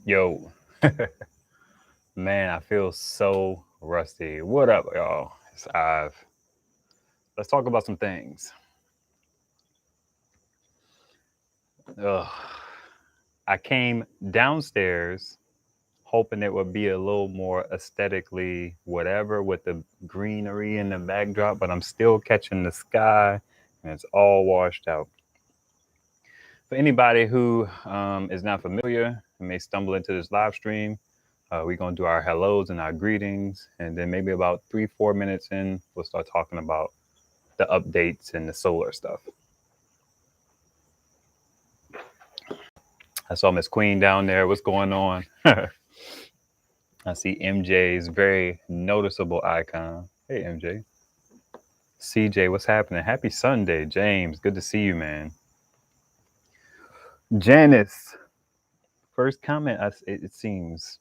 Yo, man, I feel so rusty. What up, y'all? It's Ive. Let's talk about some things. Ugh. I came downstairs hoping it would be a little more aesthetically whatever with the greenery in the backdrop, but I'm still catching the sky and it's all washed out. For anybody who is not familiar and may stumble into this live stream, we're going to do our hellos and our greetings. And then maybe about 3-4 minutes in, we'll start talking about the updates and the solar stuff. I saw Miss Queen down there. What's going on? I see MJ's very noticeable icon. Hey, MJ. CJ, what's happening? Happy Sunday, James. Good to see you, man. Janice. First comment, it seems.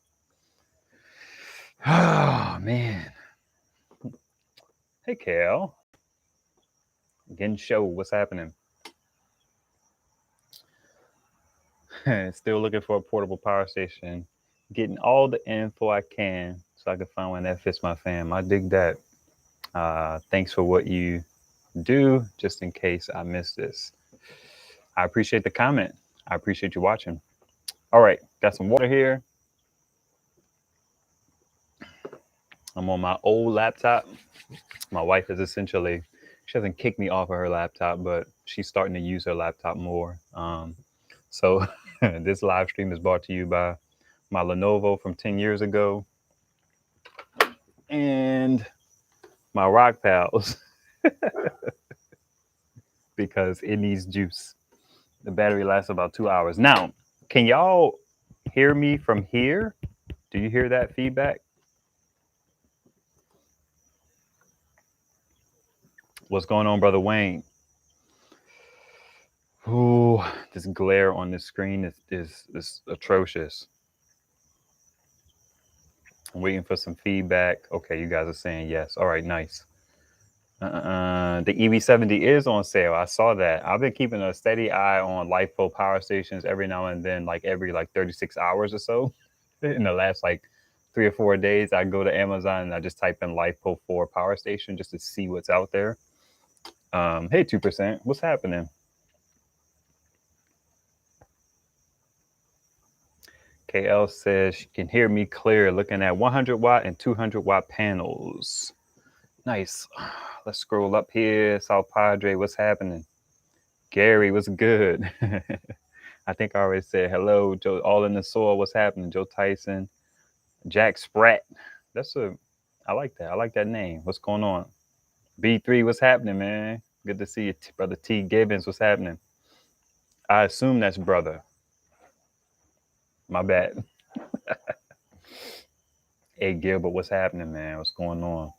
Oh, man. Hey, Cal. Again, show what's happening. Still looking for a portable power station. Getting all the info I can so I can find one that fits my fam. I dig that. Thanks for what you do, just in case I missed this. I appreciate the comment. I appreciate you watching. All right, got some water here. I'm on my old laptop. My wife is essentially, she hasn't kicked me off of her laptop, but she's starting to use her laptop more. So this live stream is brought to you by my Lenovo from 10 years ago and my Rock Pals because it needs juice. The battery lasts about 2 hours. Now, can y'all hear me from here? Do you hear that feedback? What's going on, Brother Wayne? Ooh, this glare on this screen is atrocious. I'm waiting for some feedback. Okay, you guys are saying yes. All right, nice. The EV70 is on sale. I saw that. I've been keeping a steady eye on LiFePo power stations every now and then, like every 36 hours or so. In the last 3 or 4 days, I go to Amazon and I just type in LiFePo 4 power station just to see what's out there. Hey, 2%, what's happening? KL says she can hear me clear looking at 100 watt and 200 watt panels. Nice. Let's scroll up here. South Padre, what's happening? Gary, what's good? I think I already said hello. Joe, all in the soil, what's happening? Joe Tyson, Jack Spratt. I like that. I like that name. What's going on? B3, what's happening, man? Good to see you, Brother T. Gibbons, what's happening? I assume that's brother. My bad. Hey, Gilbert, what's happening, man? What's going on?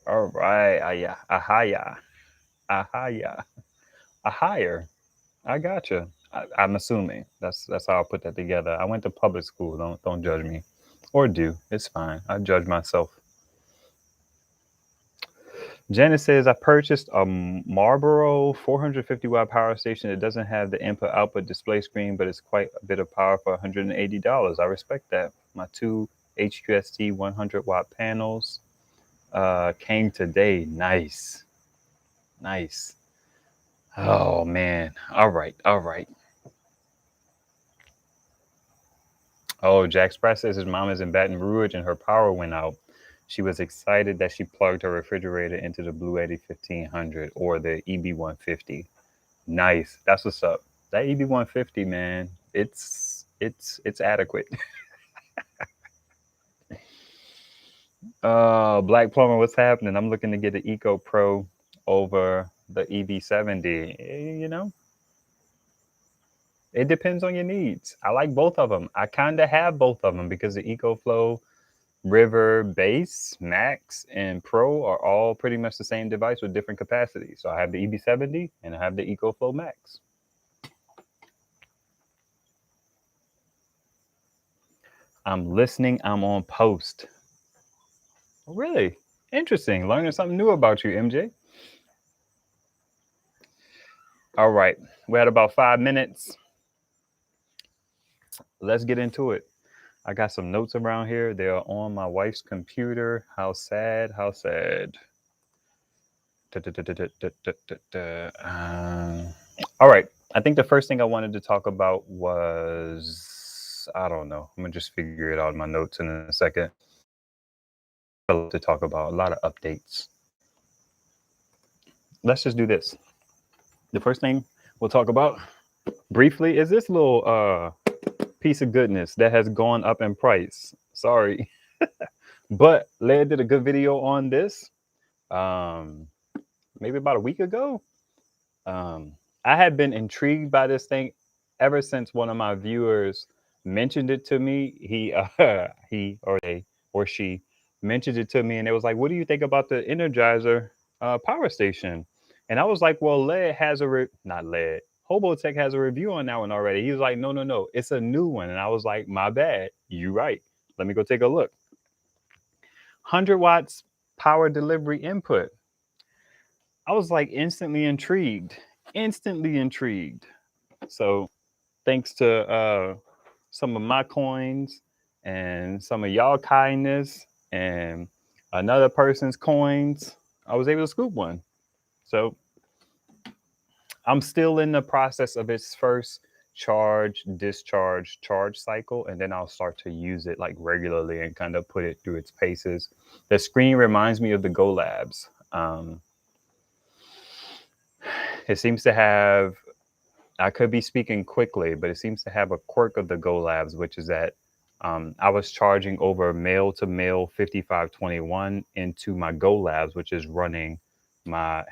All right. Ahaya. A higher. I gotcha. I'm assuming that's how I'll put that together. I went to public school. Don't judge me, or do. It's fine. I judge myself. Janice says I purchased a Marlboro 450 watt power station. It doesn't have the input output display screen, but it's quite a bit of power for $180. I respect that. My 2 HQST 100 watt panels came today. Nice. Oh man. All right. Oh, Jack Spratt says his mom is in Baton Rouge and her power went out. She was excited that she plugged her refrigerator into the Blue Eddy 1500 or the EB150. Nice. That's what's up. That EB150, man, it's adequate. Black Plumber, what's happening? I'm looking to get the Eco Pro over the EB70. You know, it depends on your needs. I like both of them. I kind of have both of them because the EcoFlow River Base, Max, and Pro are all pretty much the same device with different capacities. So I have the EB70 and I have the EcoFlow Max. I'm listening. I'm on post. Really? Interesting. Learning something new about you, MJ. All right. We had about 5 minutes. let's get into it. I got some notes around here. They are on my wife's computer. How sad, how sad. All right. I think the first thing I wanted to talk about was, I don't know. I'm going to just figure it out in my notes in a second. A lot to talk about, a lot of updates. Let's just do this. The first thing we'll talk about briefly is this little piece of goodness that has gone up in price. Sorry. But Leia did a good video on this maybe about a week ago. I had been intrigued by this thing ever since one of my viewers mentioned it to me. He or they or she mentioned it to me, and it was like, "What do you think about the Energizer power station?" And I was like, "Well, Led has not Led. Hobotech has a review on that one already." He was like, "No, no, no, it's a new one." And I was like, "My bad. You right. Let me go take a look." 100 watts power delivery input. I was like instantly intrigued. Instantly intrigued. So thanks to some of my coins and some of y'all kindness and another person's coins, I was able to scoop one. So I'm still in the process of its first charge, discharge, charge cycle, and then I'll start to use it like regularly and kind of put it through its paces. The screen reminds me of the GoLabs. It seems to have, I could be speaking quickly, but it seems to have a quirk of the GoLabs, which is that I was charging over male to male 5521 into my GoLabs, which is running my,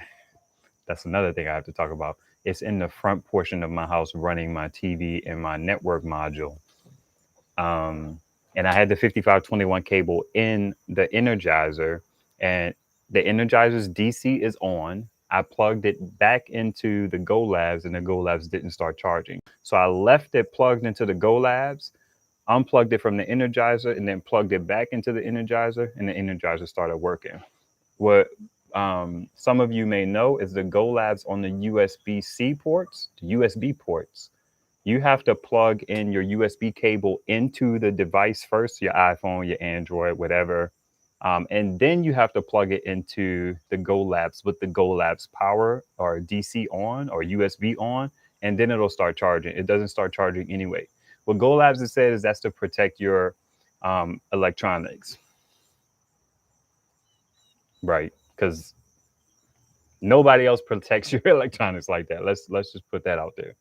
that's another thing I have to talk about. It's in the front portion of my house running my TV and my network module. And I had the 5521 cable in the Energizer, and the Energizer's DC is on. I plugged it back into the GoLabs, and the GoLabs didn't start charging. So I left it plugged into the GoLabs, unplugged it from the Energizer, and then plugged it back into the Energizer, and the Energizer started working. What some of you may know is the GoLabs on the USB-C ports, the USB ports. You have to plug in your USB cable into the device first, your iPhone, your Android, whatever. And then you have to plug it into the GoLabs with the GoLabs power or DC on or USB on, and then it'll start charging. It doesn't start charging anyway. What GoLabs has said is that's to protect your electronics. Right. Because nobody else protects your electronics like that. Let's just put that out there.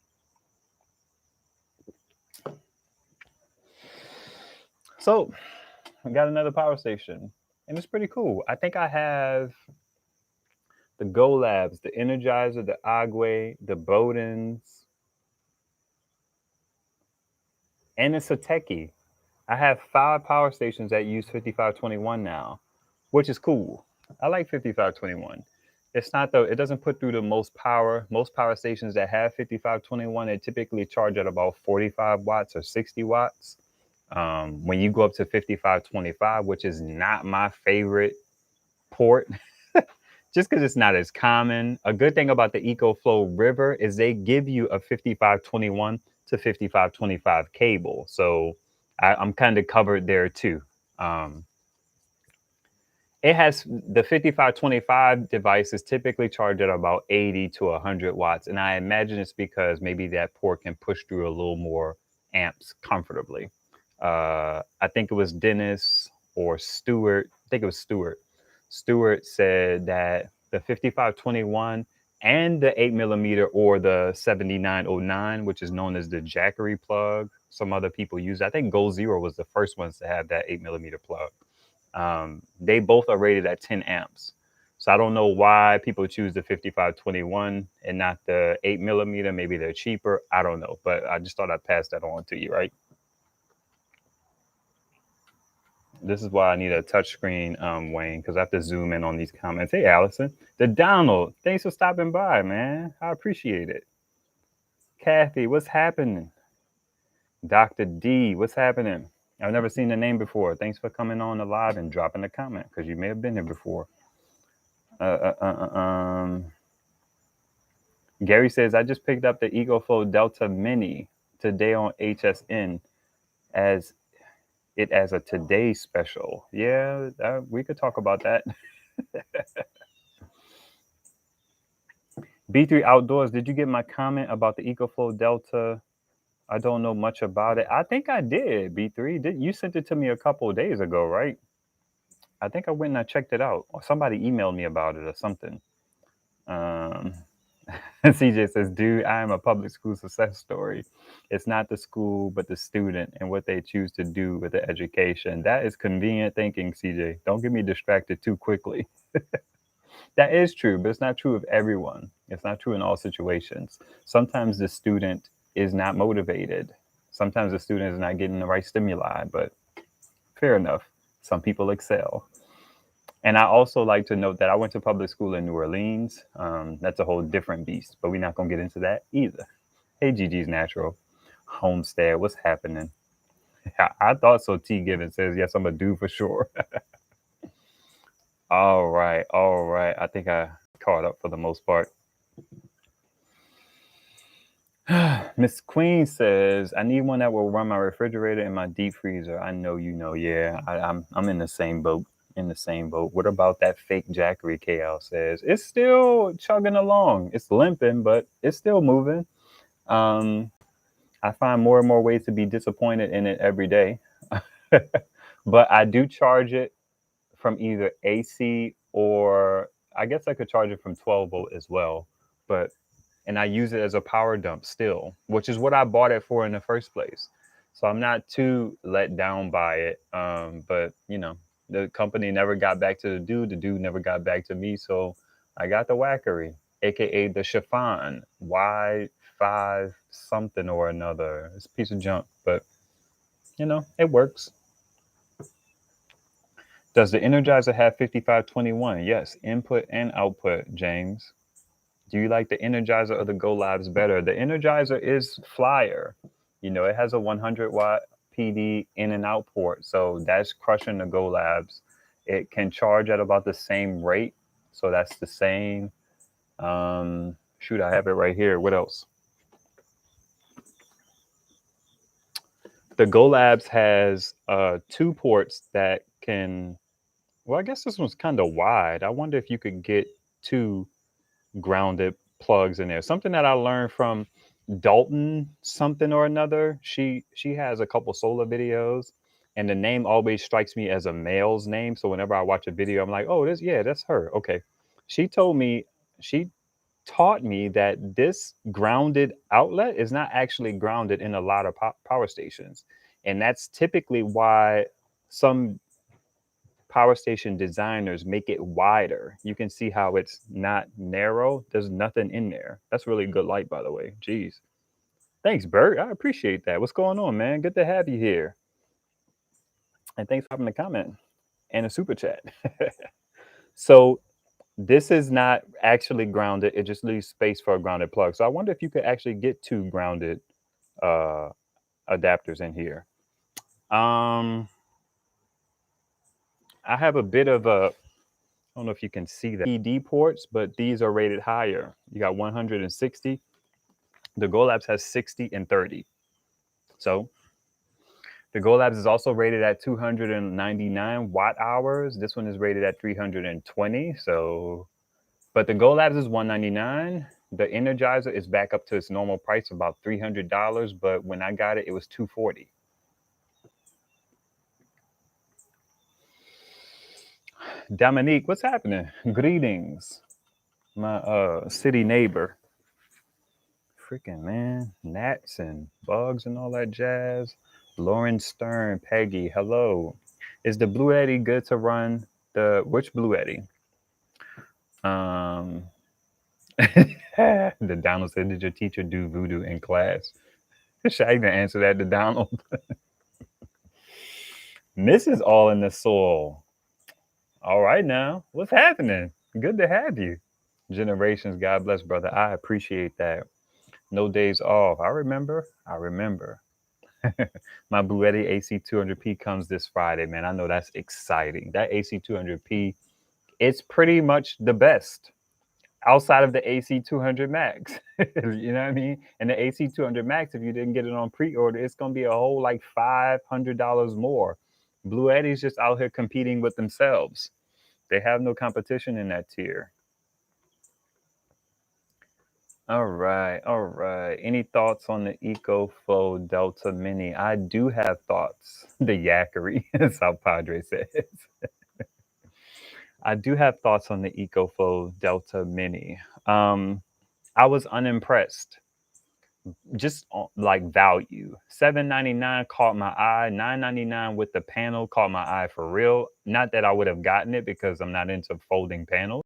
So I got another power station, and it's pretty cool. I think I have the GoLabs, the Energizer, the Agwe, the Bodens, and it's a techie. I have 5 power stations that use 5521 now, which is cool. I like 5521. It's not it doesn't put through the most power. Most power stations that have 5521, they typically charge at about 45 watts or 60 watts. When you go up to 5525, which is not my favorite port, just because it's not as common. A good thing about the EcoFlow River is they give you a 5521 to 5525 cable. So I'm kind of covered there too. It has the 5525 devices typically charge at about 80 to 100 watts. And I imagine it's because maybe that port can push through a little more amps comfortably. I think it was Dennis or Stuart. I think it was Stuart. Stuart said that the 5521 and the 8mm or the 7909, which is known as the Whackery plug, some other people use it. I think Gold Zero was the first ones to have that 8mm plug. They both are rated at 10 amps. So I don't know why people choose the 5521 and not the 8mm. Maybe they're cheaper. I don't know. But I just thought I'd pass that on to you, right? This is why I need a touchscreen, Wayne, because I have to zoom in on these comments. Hey, Allison. The Donald, thanks for stopping by, man. I appreciate it. Kathy, what's happening? Dr. D, what's happening? I've never seen the name before. Thanks for coming on the live and dropping a comment, because you may have been here before. Gary says, I just picked up the EcoFlow Delta Mini today on HSN. as it as a today special. Yeah, we could talk about that. B3 Outdoors, did you get my comment about the EcoFlow Delta? I don't know much about it. I think I did, B3. You sent it to me a couple of days ago, right? I think I went and I checked it out. Or somebody emailed me about it or something. CJ says, dude, I am a public school success story. It's not the school, but the student and what they choose to do with the education. That is convenient thinking, CJ. Don't get me distracted too quickly. That is true, but it's not true of everyone. It's not true in all situations. Sometimes the student is not motivated. Sometimes the student is not getting the right stimuli, but fair enough. Some people excel. And I also like to note that I went to public school in New Orleans. That's a whole different beast, but we're not going to get into that either. Hey, Gigi's Natural. Homestead, what's happening? I thought so. T. Given says, yes, I'm a dude for sure. All right. I think I caught up for the most part. Miss Queen says, I need one that will run my refrigerator and my deep freezer. I know you know. Yeah, I'm in the same boat. What about that fake Whackery? KL says it's still chugging along. It's limping, but it's still moving. I find more and more ways to be disappointed in it every day. But I do charge it from either AC or I guess I could charge it from 12 volt as well. And I use it as a power dump still, which is what I bought it for in the first place. So I'm not too let down by it. But you know, the company never got back to the dude never got back to me. So I got the Whackery, aka the Chafon Y5 something or another. It's a piece of junk, but you know, it works. Does the Energizer have 5521? Yes, input and output, James. Do you like the Energizer or the GoLabs better? The Energizer is flyer. You know, it has a 100 watt PD in and out port. So that's crushing the GoLabs. It can charge at about the same rate. So that's the same. Shoot, I have it right here. What else? The GoLabs has 2 ports that can, well, I guess this one's kind of wide. I wonder if you could get 2 grounded plugs in there. Something that I learned from Dalton something or another. She has a couple solar videos, and the name always strikes me as a male's name. So whenever I watch a video, I'm like, oh, that's her. Okay. She taught me that this grounded outlet is not actually grounded in a lot of power stations. And that's typically why some power station designers make it wider. You can see how it's not narrow. There's nothing in there. That's really good light, by the way. Jeez. Thanks, Bert. I appreciate that. What's going on, man? Good to have you here. And thanks for having a comment and a super chat. So this is not actually grounded. It just leaves space for a grounded plug. So I wonder if you could actually get 2 grounded adapters in here. I have a bit of a, I don't know if you can see that PD ports, but these are rated higher. You got 160. The GoLabs has 60 and 30. So the GoLabs is also rated at 299 watt hours. This one is rated at 320. So, but the GoLabs is 199. The Energizer is back up to its normal price, about $300. But when I got it, it was $240. Dominique, what's happening? Greetings, my city neighbor. Freaking man, gnats and bugs and all that jazz. Lauren Stern, Peggy, hello. Is the Blue Eddy good to run? Which Blue Eddy? The Donald said, did your teacher do voodoo in class? Should I even answer that to Donald? Mrs. All in the Soul. All right now, what's happening? Good to have you. Generations, God bless, brother. I appreciate that. No days off. I remember. My Blue Eddy AC 200p comes this Friday, man. I know that's exciting. That AC 200p, it's pretty much the best. outside of the AC 200 Max. You know what I mean? And the AC 200 Max, if you didn't get it on pre-order, it's going to be a whole like $500 more. Blue Eddy's just out here competing with themselves. They have no competition in that tier. All right, all right. Any thoughts on the EcoFlow Delta Mini? I do have thoughts. The Whackery, South Padre says. I do have thoughts on the EcoFlow Delta Mini. I was unimpressed. Just like value. $7.99 caught my eye. $9.99 with the panel caught my eye for real. Not that I would have gotten it because I'm not into folding panels.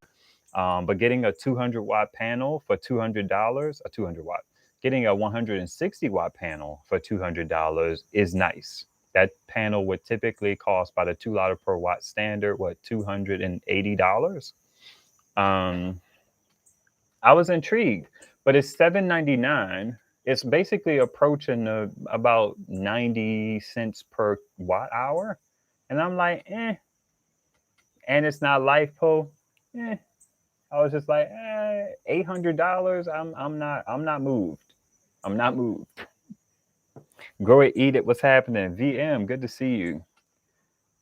But getting a 200 watt panel for $200, a 200 watt, getting a 160 watt panel for $200 is nice. That panel would typically cost by the 2 liter per watt standard, what, $280? I was intrigued, but it's $7.99. It's basically approaching about 90 cents per watt hour. And I'm like, eh. And it's not LifePo. Eh. I was just like, $800. I'm not moved. I'm not moved. Grow it, eat it. What's happening? VM, good to see you.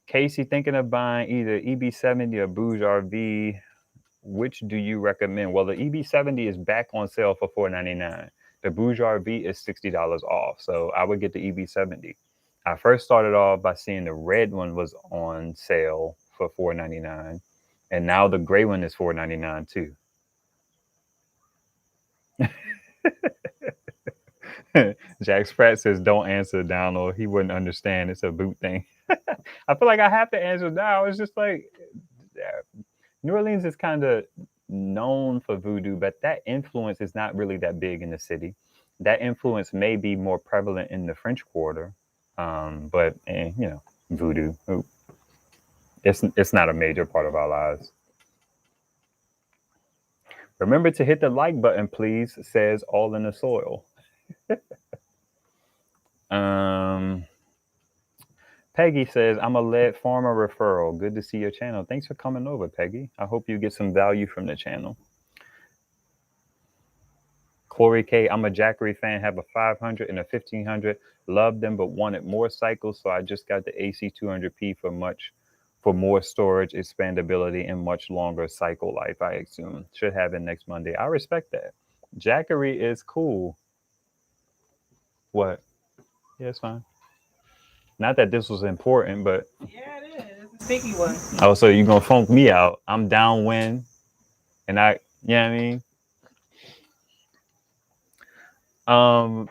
Casey, thinking of buying either EB70 or Bouge RV. Which do you recommend? Well, the EB70 is back on sale for $499. The Bouge RV is $60 off. So I would get the EB70. I first started off by seeing the red one was on sale for $499. And now the gray one is $499 too. Jack Spratt says, don't answer, Donald. He wouldn't understand. It's a boot thing. I feel like I have to answer now. It's just like, New Orleans is kind of known for voodoo, but that influence is not really that big in the city. That influence may be more prevalent in the French Quarter, but voodoo. It's not a major part of our lives. Remember to hit the like button, please, says All in the Soil. Peggy says, I'm a lead farmer referral. Good to see your channel. Thanks for coming over, Peggy. I hope you get some value from the channel. Corey K, I'm a Whackery fan, have a 500 and a 1500. Love them, but wanted more cycles, so I just got the AC 200P for more storage, expandability, and much longer cycle life, I assume. Should have it next Monday. I respect that. Whackery is cool. What? Yeah, it's fine. Not that this was important, but... Yeah, it is. It's a sticky one. Oh, so you're going to funk me out. I'm downwind, and you know what I mean?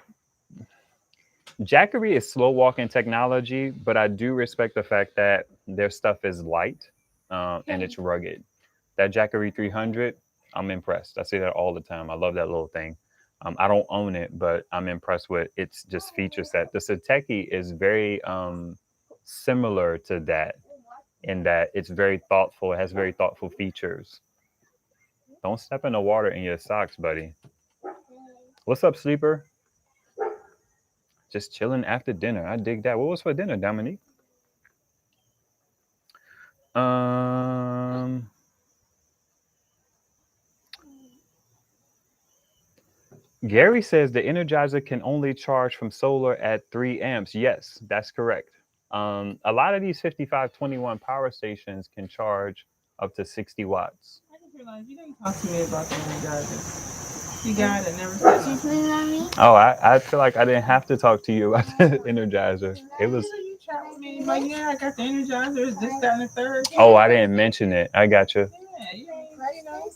Whackery is slow walking technology, but I do respect the fact that their stuff is light and it's rugged. That Whackery 300, I'm impressed. I say that all the time. I love that little thing. I don't own it, but I'm impressed with its just feature set. The Sateki is very similar to that in that it's very thoughtful. It has very thoughtful features. Don't step in the water in your socks, buddy. What's up, sleeper? Just chilling after dinner. I dig that. What was for dinner, Dominique? Gary says the Energizer can only charge from solar at 3 amps. Yes, that's correct. A lot of these 5521 power stations can charge up to 60 watts. I just realized you didn't talk to me about the Energizer. You got it, never said nothing. Oh, I feel like I didn't have to talk to you about the Energizer. It was... You chat with me, like, yeah, I got the Energizer, this, that, and the third. Oh, I didn't mention it. I got you. Yeah, you know.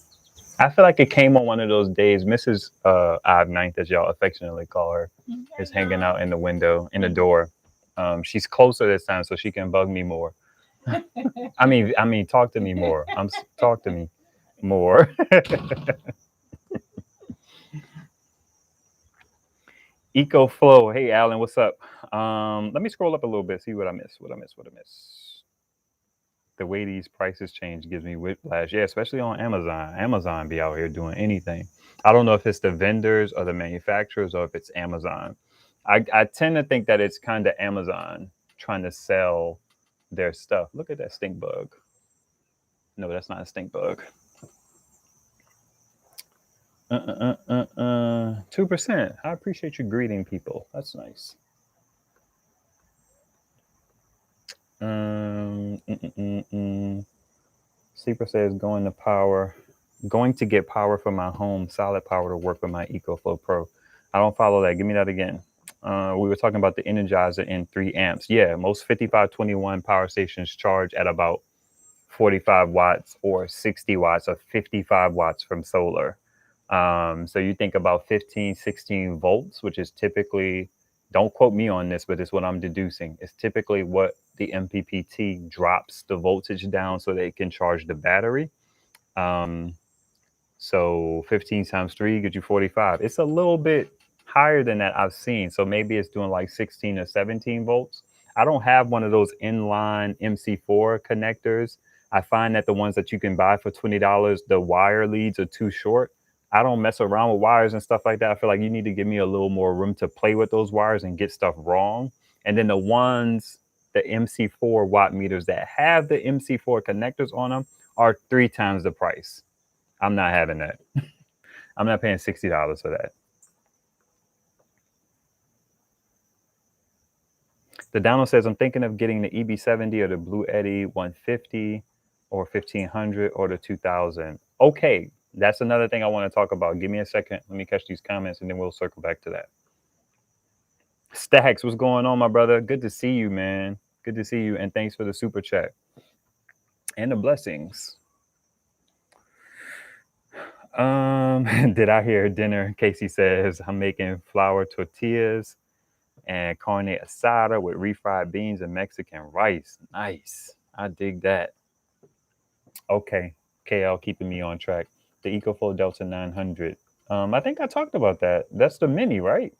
I feel like it came on one of those days. Mrs. Odd Ninth, as y'all affectionately call her, is hanging out in the window, in the door. She's closer this time, so she can bug me more. I mean, talk to me more. Talk to me more. EcoFlow. Hey, Alan, what's up? Let me scroll up a little bit, see what I missed. The way these prices change gives me whiplash. Yeah, especially on Amazon. Amazon be out here doing anything. I don't know if it's the vendors or the manufacturers or if it's Amazon. I tend to think that it's kind of Amazon trying to sell their stuff. Look at that stink bug. No, that's not a stink bug. 2%. I appreciate you greeting people. That's nice. Sleeper says going to get power for my home, solid power to work with my EcoFlow Pro. I don't follow that. Give me that again. We were talking about the Energizer in 3 amps. Yeah, most 5521 power stations charge at about 45 watts or 60 watts or 55 watts from solar. So you think about 15, 16 volts, which is typically, don't quote me on this, but it's what I'm deducing. It's typically what the MPPT drops the voltage down so they can charge the battery. Um, so 15 times 3 gives you 45. It's a little bit higher than that I've seen. So maybe it's doing like 16 or 17 volts. I don't have one of those inline MC4 connectors. I find that the ones that you can buy for $20, the wire leads are too short. I don't mess around with wires and stuff like that. I feel like you need to give me a little more room to play with those wires and get stuff wrong. And then the MC4 watt meters that have the MC4 connectors on them are 3 times the price. I'm not having that. I'm not paying $60 for that. The download says I'm thinking of getting the EB70 or the Blue Eddy 150 or 1500 or the 2000. Okay, that's another thing I want to talk about. Give me a second. Let me catch these comments and then we'll circle back to that. Stacks, what's going on, my brother? Good to see you, man. Good to see you. And thanks for the super chat and the blessings. Did I hear dinner? Casey says I'm making flour tortillas and carne asada with refried beans and Mexican rice. Nice. I dig that. Okay. KL keeping me on track. The EcoFlow Delta 900. I think I talked about that. That's the mini, right?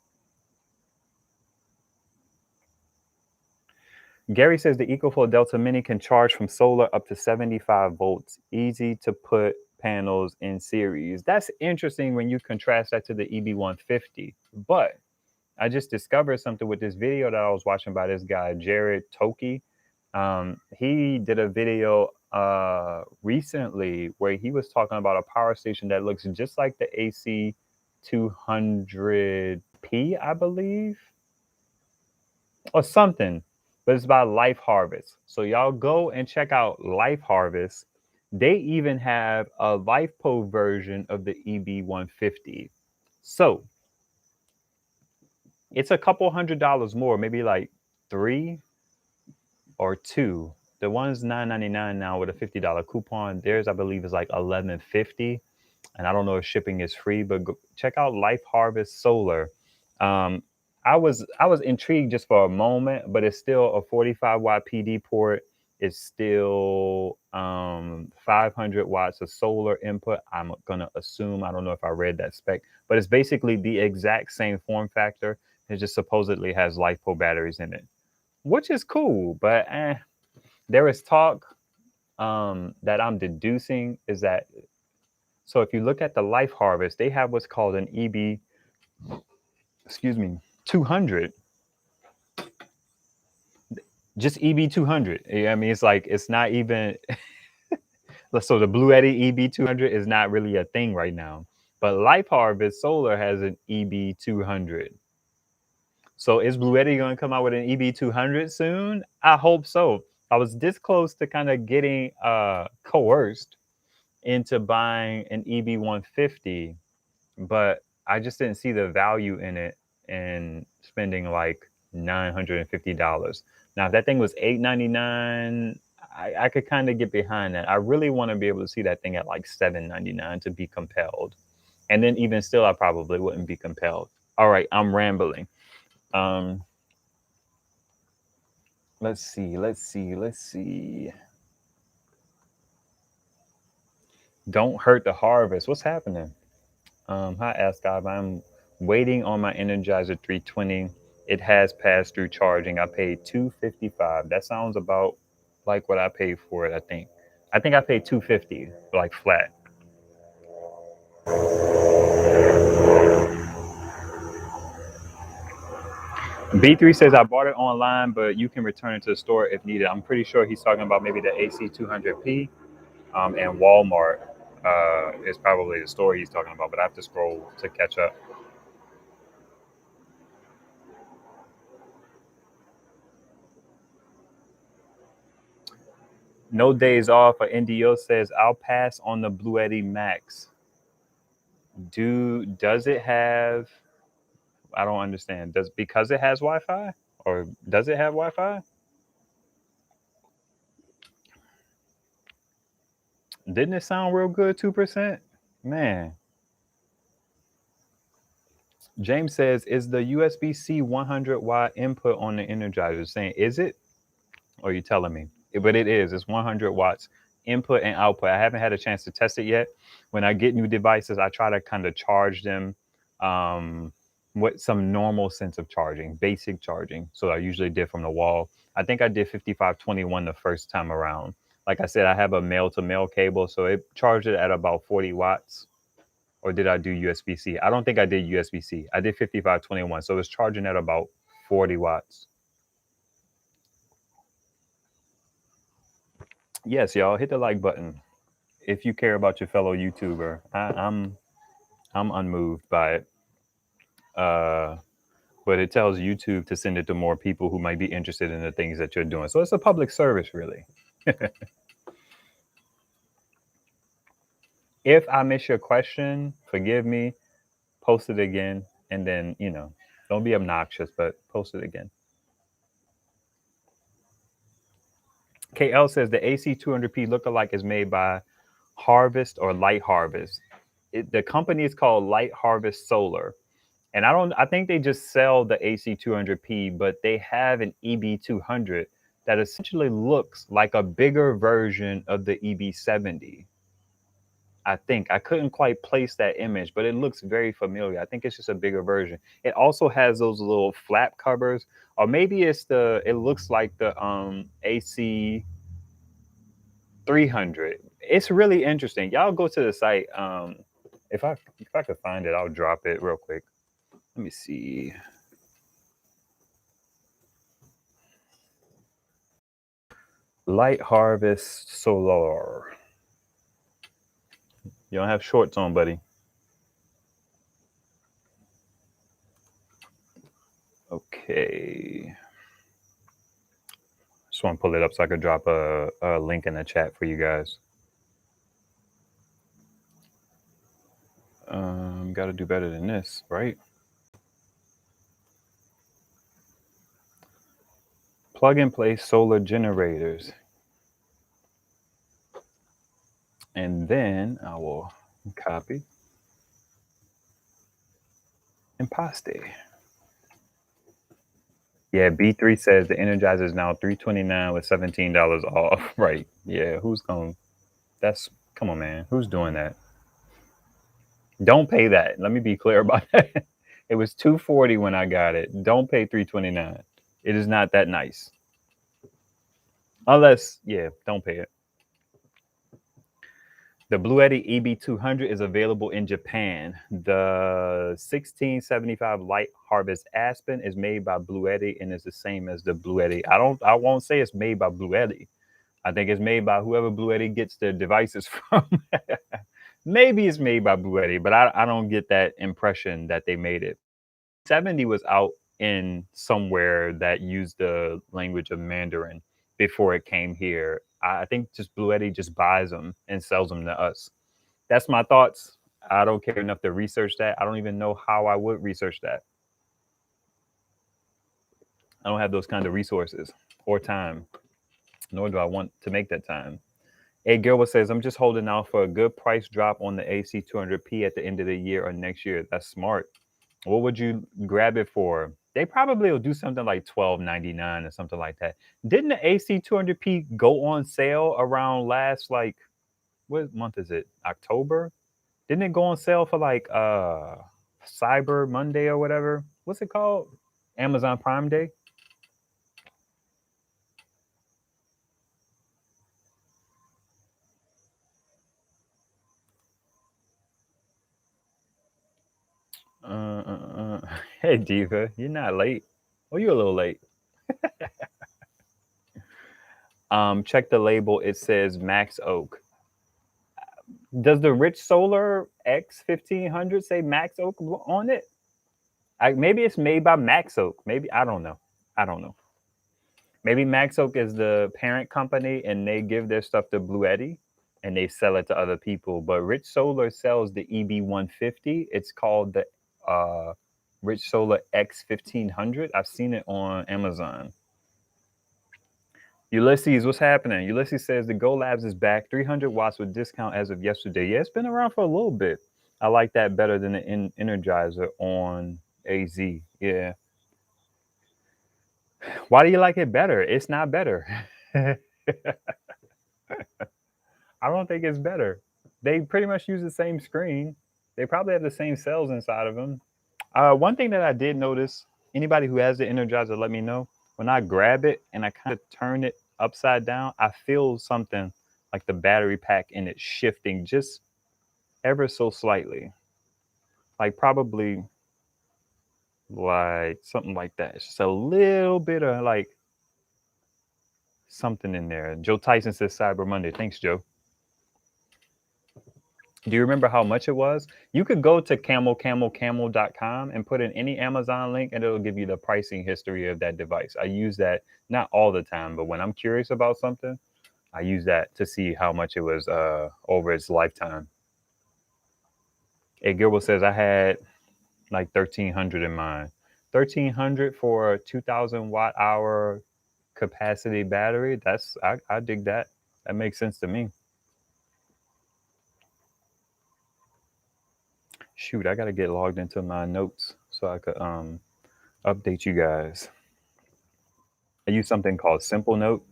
Gary says the EcoFlow Delta Mini can charge from solar up to 75 volts. Easy to put panels in series. That's interesting when you contrast that to the EB150. But I just discovered something with this video that I was watching by this guy, Jared Toki. He did a video recently where he was talking about a power station that looks just like the AC 200P, I believe, or something, but it's by Life Harvest. So y'all go and check out Life Harvest. They even have a LifePo version of the EB150. So it's a couple $100 more, maybe like 3 or 2. The one's $9.99 now with a $50 coupon. Theirs, I believe, is like $11.50, and I don't know if shipping is free. But go, check out Life Harvest Solar. I was intrigued just for a moment, but it's still a 45 watt PD port. It's still 500 watts of solar input. I'm gonna assume. I don't know if I read that spec, but it's basically the exact same form factor. It just supposedly has LiFePo batteries in it, which is cool. But there is talk that I'm deducing is that, so if you look at the Life Harvest, they have what's called an EB, 200. Just EB 200. I mean, it's like, it's not even, so the Blue Eddy EB 200 is not really a thing right now. But Life Harvest Solar has an EB 200. So is Blue Eddy going to come out with an EB 200 soon? I hope so. I was this close to kind of getting coerced into buying an EB 150, but I just didn't see the value in it and spending like $950. Now, if that thing was $899, I could kind of get behind that. I really want to be able to see that thing at like $799 to be compelled. And then even still, I probably wouldn't be compelled. All right, I'm rambling. Let's see. Don't hurt the harvest. What's happening? Hi, AskIve. I'm waiting on my Energizer 320. It has passed through charging. I paid $255. That sounds about like what I paid for it, I think. I think I paid $250, like flat. B3 says I bought it online, but you can return it to the store if needed. I'm pretty sure he's talking about maybe the AC 200P and Walmart. It's probably the store he's talking about, but I have to scroll to catch up. No days off. NDO says I'll pass on the Bluetti Max. Does it have? I don't understand. Because it has Wi-Fi, or does it have Wi-Fi? Didn't it sound real good? 2%, man. James says, is the USB-C 100-watt input on the Energizer? Saying, is it? Or are you telling me? But it is. It's 100 watts input and output. I haven't had a chance to test it yet. When I get new devices, I try to kind of charge them with some normal sense of charging, basic charging. So I usually did from the wall. I think I did 5521 the first time around. Like I said, I have a male-to-male cable, so it charged it at about 40 watts. Or did I do USB-C? I don't think I did USB-C. I did 5521, so it's charging at about 40 watts. Yes, y'all, hit the like button if you care about your fellow YouTuber. I'm unmoved by it. But it tells YouTube to send it to more people who might be interested in the things that you're doing. So it's a public service, really. If I miss your question, forgive me. Post it again, and then don't be obnoxious, but post it again. KL says the AC200P lookalike is made by Harvest or Light Harvest. The company is called Light Harvest Solar. And I think they just sell the AC200P, but they have an EB200 that essentially looks like a bigger version of the EB70. I think I couldn't quite place that image, but it looks very familiar. I think it's just a bigger version. It also has those little flap covers, or maybe it looks like the AC 300. It's really interesting. Y'all go to the site. If I could find it, I'll drop it real quick. Let me see. Light Harvest Solar. You don't have shorts on, buddy. Okay. Just want to pull it up so I could drop a link in the chat for you guys. Got to do better than this, right? Plug and play solar generators. And then I will copy and paste. Yeah, B3 says the Energizer is now $329 with $17 off. Right. Yeah, come on, man. Who's doing that? Don't pay that. Let me be clear about that. It was $240 when I got it. Don't pay $329. It is not that nice. Unless, don't pay it. The Bluetti EB200 is available in Japan. The 1675 Light Harvest Aspen is made by Bluetti and is the same as the Bluetti. I won't say it's made by Bluetti. I think it's made by whoever Bluetti gets their devices from. Maybe it's made by Bluetti, but I don't get that impression that they made it. 70 was out in somewhere that used the language of Mandarin before it came here. I think just Bluetti just buys them and sells them to us. That's my thoughts. I don't care enough to research that. I don't even know how I would research that. I don't have those kind of resources or time, nor do I want to make that time. A Gilbert says, I'm just holding out for a good price drop on the AC200P at the end of the year or next year. That's smart. What would you grab it for? They probably will do something like $12.99 or something like that. Didn't the AC200P go on sale around what month is it? October? Didn't it go on sale for like Cyber Monday or whatever? What's it called? Amazon Prime Day? Hey, Diva, you're not late. Oh, you're a little late. Check the label. It says Max Oak. Does the Rich Solar X1500 say Max Oak on it? Maybe it's made by Max Oak. Maybe I don't know. I don't know. Maybe Max Oak is the parent company and they give their stuff to Blue Eddy and they sell it to other people. But Rich Solar sells the EB150. It's called the Rich Solar X1500. I've seen it on Amazon. Ulysses, what's happening? Ulysses says the GoLabs is back, 300 watts with discount as of yesterday. Yeah, it's been around for a little bit. I like that better than the Energizer on AZ. Yeah. Why do you like it better? It's not better. I don't think it's better. They pretty much use the same screen. They probably have the same cells inside of them. One thing that I did notice, anybody who has the Energizer, let me know. When I grab it and I kind of turn it upside down, I feel something like the battery pack in it shifting just ever so slightly. Like probably like something like that. It's just a little bit of like something in there. Joe Tyson says Cyber Monday. Thanks, Joe. Do you remember how much it was? You could go to camel.com and put in any Amazon link and it'll give you the pricing history of that device. I use that not all the time, but when I'm curious about something, I use that to see how much it was over its lifetime. Hey, Gilbert says I had like 1,300 in mine. 1,300 for a 2,000 watt hour capacity battery. I dig that. That makes sense to me. Shoot, I gotta get logged into my notes so I could update you guys. I use something called Simple Note.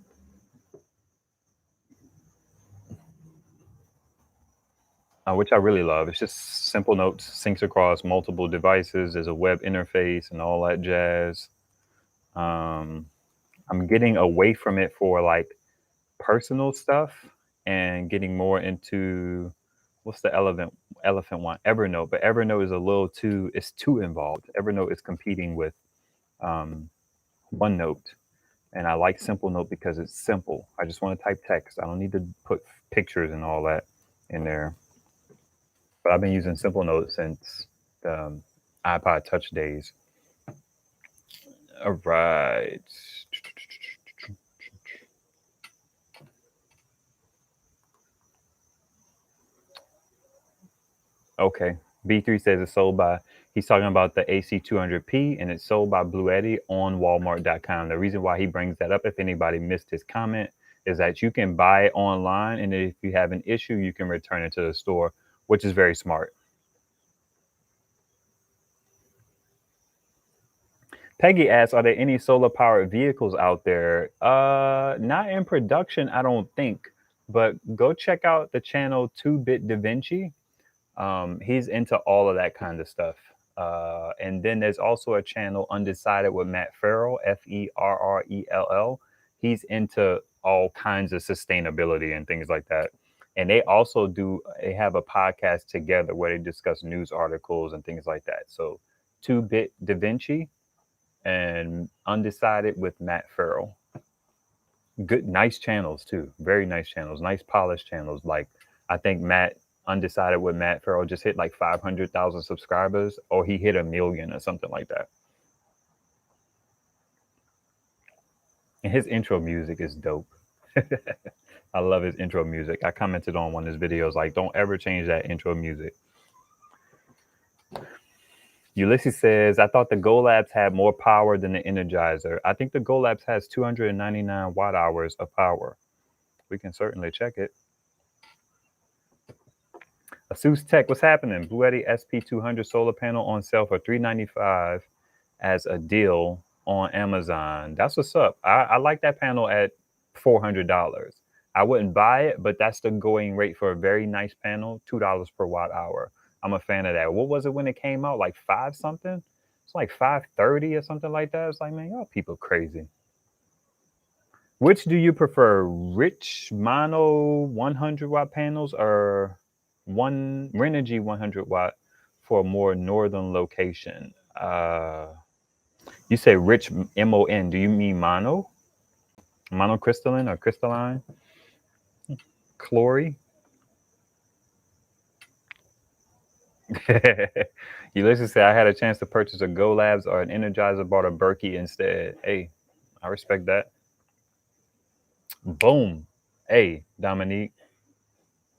Which I really love. It's just Simple Notes, syncs across multiple devices. There's a web interface and all that jazz. I'm getting away from it for like personal stuff and getting more into what's the elephant one? Evernote. But Evernote is a little too. It's too involved. Evernote is competing with OneNote. And I like Simple Note because it's simple. I just want to type text. I don't need to put pictures and all that in there. But I've been using Simple Note since the iPod Touch days. All right. Okay. B3 says it's sold by, he's talking about the AC200P and it's sold by Blue Eddy on Walmart.com. The reason why he brings that up, if anybody missed his comment, is that you can buy it online. And if you have an issue, you can return it to the store, which is very smart. Peggy asks, are there any solar powered vehicles out there? Not in production, I don't think, but go check out the channel 2-Bit Da Vinci. He's into all of that kind of stuff. And then there's also a channel Undecided with Matt Farrell, Ferrell. He's into all kinds of sustainability and things like that. And they have a podcast together where they discuss news articles and things like that. So 2-Bit Da Vinci and Undecided with Matt Farrell. Good, nice channels too. Very nice channels, nice polished channels. Like I think Undecided with Matt Farrell just hit like 500,000 subscribers, or he hit 1 million or something like that. And his intro music is dope. I love his intro music. I commented on one of his videos like, don't ever change that intro music. Ulysses says, I thought the GoLabs had more power than the Energizer. I think the GoLabs has 299 watt hours of power. We can certainly check it. Asus Tech, what's happening? Blue Eddy SP200 solar panel on sale for $395 as a deal on Amazon. That's what's up. I like that panel at $400. I wouldn't buy it, but that's the going rate for a very nice panel, $2 per watt hour. I'm a fan of that. What was it when it came out? Like 5 something? It's like 530 or something like that. It's like, man, y'all people crazy. Which do you prefer, rich mono 100 watt panels or Renogy 100 watt for a more northern location? You say rich MON. Do you mean mono? Monocrystalline or crystalline? Chlory? Ulysses said, I had a chance to purchase a GoLabs or an Energizer, bought a Berkey instead. Hey, I respect that. Boom. Hey, Dominique,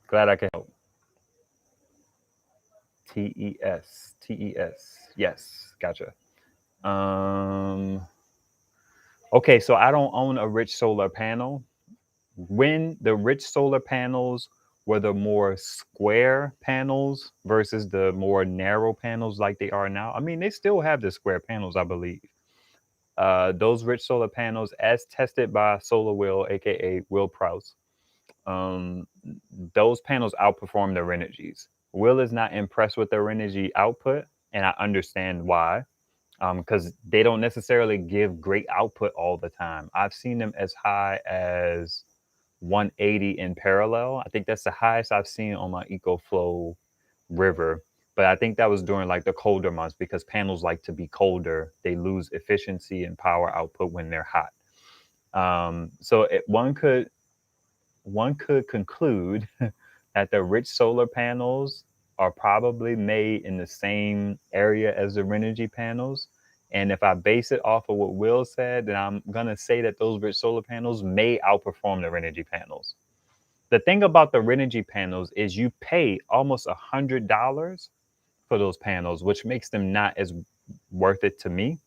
glad I can help. TES. TES. Yes, gotcha. Um, okay, so I don't own a rich solar panel. When the rich solar panels were the more square panels versus the more narrow panels like they are now, I mean, they still have the square panels, I believe. Those rich solar panels, as tested by Solar Will, aka Will Prouse, um, those panels outperform their energies. Will is not impressed with their energy output, and I understand why. Because they don't necessarily give great output all the time. I've seen them as high as 180 in parallel. I think that's the highest I've seen on my EcoFlow river. But I think that was during like the colder months because panels like to be colder. They lose efficiency and power output when they're hot. One could conclude that the rich solar panels are probably made in the same area as the Renogy panels. And if I base it off of what Will said, then I'm going to say that those rich solar panels may outperform the Renogy panels. The thing about the Renogy panels is you pay almost $100 for those panels, which makes them not as worth it to me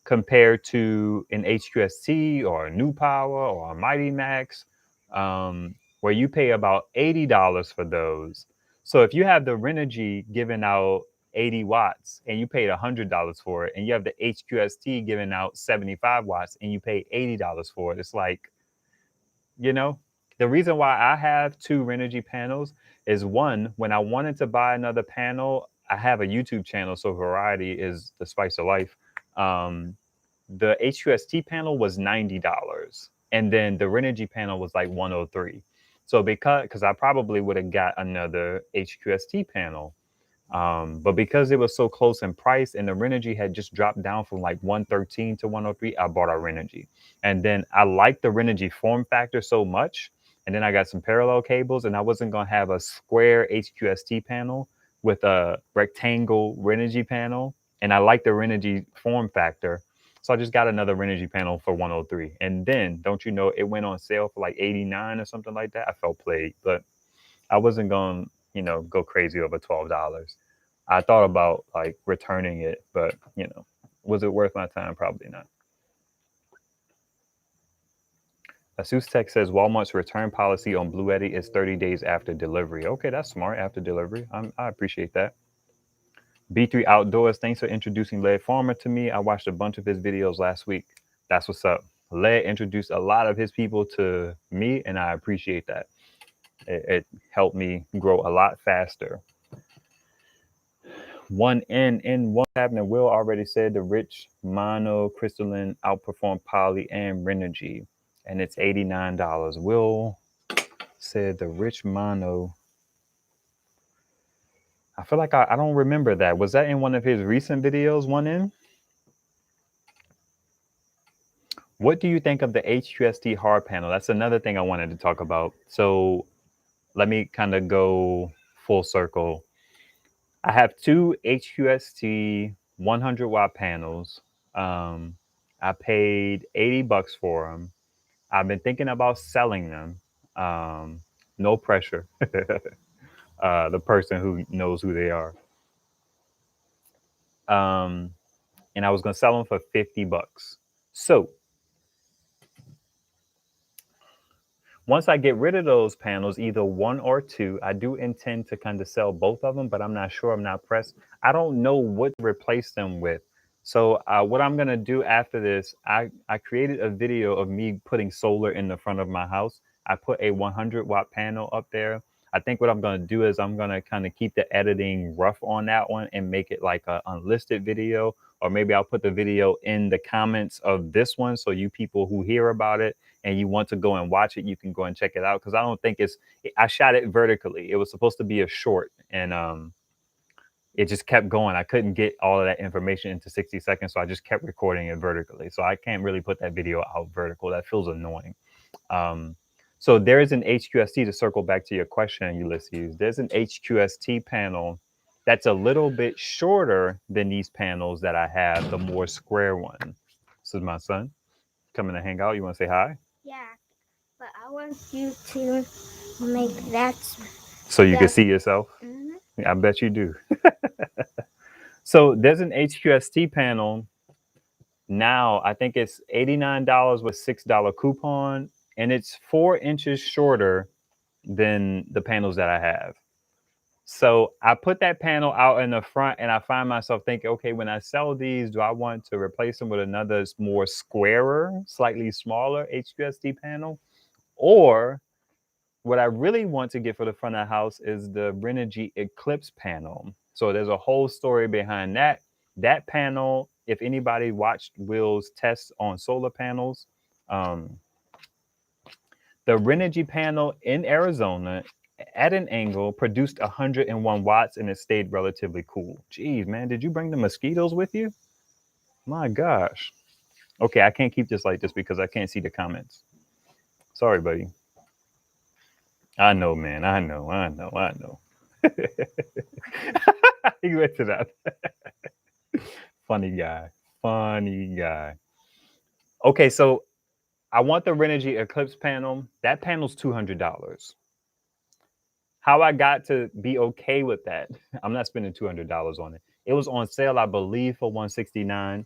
compared to an HQST or a New Power or a Mighty Max, where you pay about $80 for those. So if you have the Renogy giving out 80 watts and you paid $100 for it, and you have the HQST giving out 75 watts and you pay $80 for it, it's like, you know, the reason why I have two Renogy panels is one, when I wanted to buy another panel, I have a YouTube channel, so variety is the spice of life. Um, the HQST panel was $90, and then the Renogy panel was like 103. So because I probably would have got another HQST panel, but because it was so close in price and the Renogy had just dropped down from like 113 to 103, I bought our Renogy. And then I liked the Renogy form factor so much. And then I got some parallel cables, and I wasn't going to have a square HQST panel with a rectangle Renogy panel. And I like the Renogy form factor. So I just got another Renogy panel for 103. And then, don't you know, it went on sale for like 89 or something like that. I felt played, but I wasn't going to, go crazy over $12. I thought about like returning it, but was it worth my time? Probably not. Asus Tech says Walmart's return policy on Blue Eddy is 30 days after delivery. Okay, that's smart. After delivery, I appreciate that. B3 Outdoors, thanks for introducing Led Farmer to me. I watched a bunch of his videos last week. That's what's up. Led introduced a lot of his people to me, and I appreciate that. It helped me grow a lot faster. One in one happening. Will already said the rich mono crystalline outperformed poly and Renogy, and it's $89. Will said the rich mono. I feel like I don't remember that. Was that in one of his recent videos? One in. What do you think of the HQST hard panel? That's another thing I wanted to talk about. So let me kind of go full circle. I have two HQST 100-watt panels. I paid $80 for them. I've been thinking about selling them. No pressure. The person who knows who they are. And I was going to sell them for $50. So once I get rid of those panels, either one or two, I do intend to kind of sell both of them, but I'm not sure. I'm not pressed. I don't know what to replace them with. So what I'm going to do after this, I created a video of me putting solar in the front of my house. I put a 100-watt panel up there. I think what I'm going to do is I'm going to kind of keep the editing rough on that one and make it like an unlisted video. Or maybe I'll put the video in the comments of this one. So you people who hear about it and you want to go and watch it, you can go and check it out. Because I don't think I shot it vertically. It was supposed to be a short. And it just kept going. I couldn't get all of that information into 60 seconds, so I just kept recording it vertically. So I can't really put that video out vertical. That feels annoying. So there is an HQST, to circle back to your question, Ulysses. There's an HQST panel that's a little bit shorter than these panels that I have, the more square one. This is my son coming to hang out. You want to say hi? Yeah, but I want you to make that. So you can see yourself? Mm-hmm. I bet you do. So there's an HQST panel now. I think it's $89 with $6 coupon, and it's 4 inches shorter than the panels that I have. So I put that panel out in the front, and I find myself thinking, okay, when I sell these, do I want to replace them with another more squarer, slightly smaller HQST panel? Or what I really want to get for the front of the house is the Renogy Eclipse panel. So there's a whole story behind that. That panel, if anybody watched Will's tests on solar panels, um, the Renogy panel in Arizona at an angle produced 101 watts and it stayed relatively cool. Geez, man, did you bring the mosquitoes with you? My gosh. Okay, I can't keep this like this because I can't see the comments. Sorry, buddy. I know, man. I know. He went to that. Funny guy. Funny guy. Okay, so I want the Renogy Eclipse panel. That panel's $200. How I got to be okay with that, I'm not spending $200 on it. It was on sale, I believe, for $169.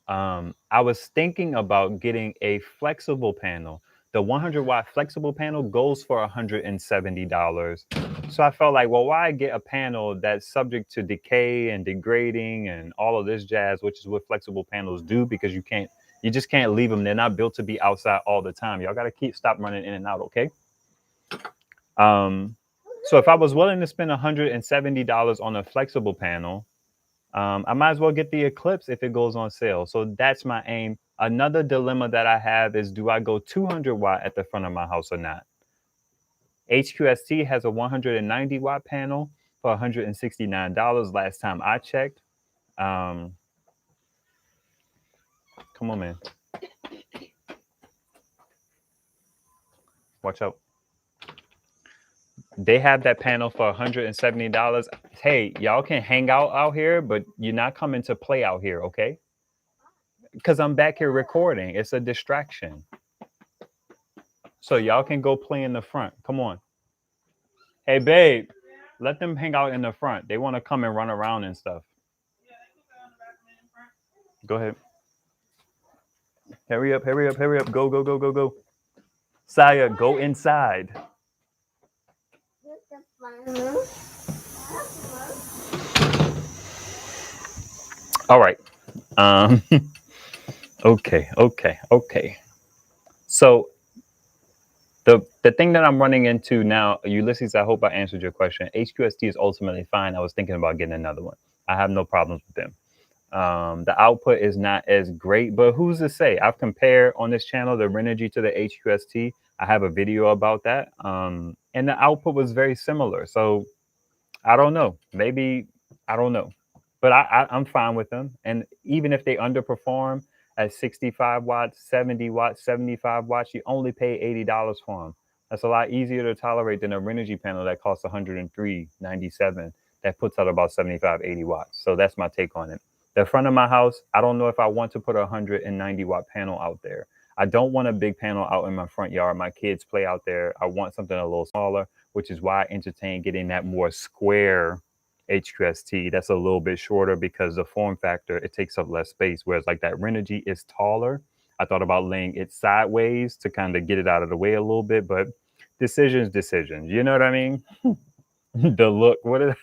I was thinking about getting a flexible panel. The 100-watt flexible panel goes for $170. So I felt like, well, why get a panel that's subject to decay and degrading and all of this jazz, which is what flexible panels do, because you just can't leave them. They're not built to be outside all the time. Y'all got to stop running in and out, okay? So if I was willing to spend $170 on a flexible panel, I might as well get the Eclipse if it goes on sale. So that's my aim. Another dilemma that I have is, do I go 200 watt at the front of my house or not? HQST has a 190 watt panel for $169 last time I checked. Come on, man. Watch out. They have that panel for $170. Hey, y'all can hang out here, but you're not coming to play out here, okay? Because I'm back here recording. It's a distraction. So y'all can go play in the front. Come on. Hey, babe, let them hang out in the front. They want to come and run around and stuff. Go ahead. Hurry up. Go. Saya, go inside. All right. Okay. So the thing that I'm running into now, Ulysses, I hope I answered your question. HQST is ultimately fine. I was thinking about getting another one. I have no problems with them. The output is not as great, but who's to say? I've compared on this channel the Renogy to the HQST. I have a video about that. And the output was very similar. So I don't know. Maybe, I don't know. But I'm fine with them. And even if they underperform at 65 watts, 70 watts, 75 watts, you only pay $80 for them. That's a lot easier to tolerate than a Renogy panel that costs $103.97 that puts out about 75, 80 watts. So that's my take on it. The front of my house, I don't know if I want to put a 190 watt panel out there. I don't want a big panel out in my front yard. My kids play out there. I want something a little smaller, which is why I entertain getting that more square HQST that's a little bit shorter, because the form factor, it takes up less space. Whereas like that Renogy is taller. I thought about laying it sideways to kind of get it out of the way a little bit, but decisions. You know what I mean? The look, what is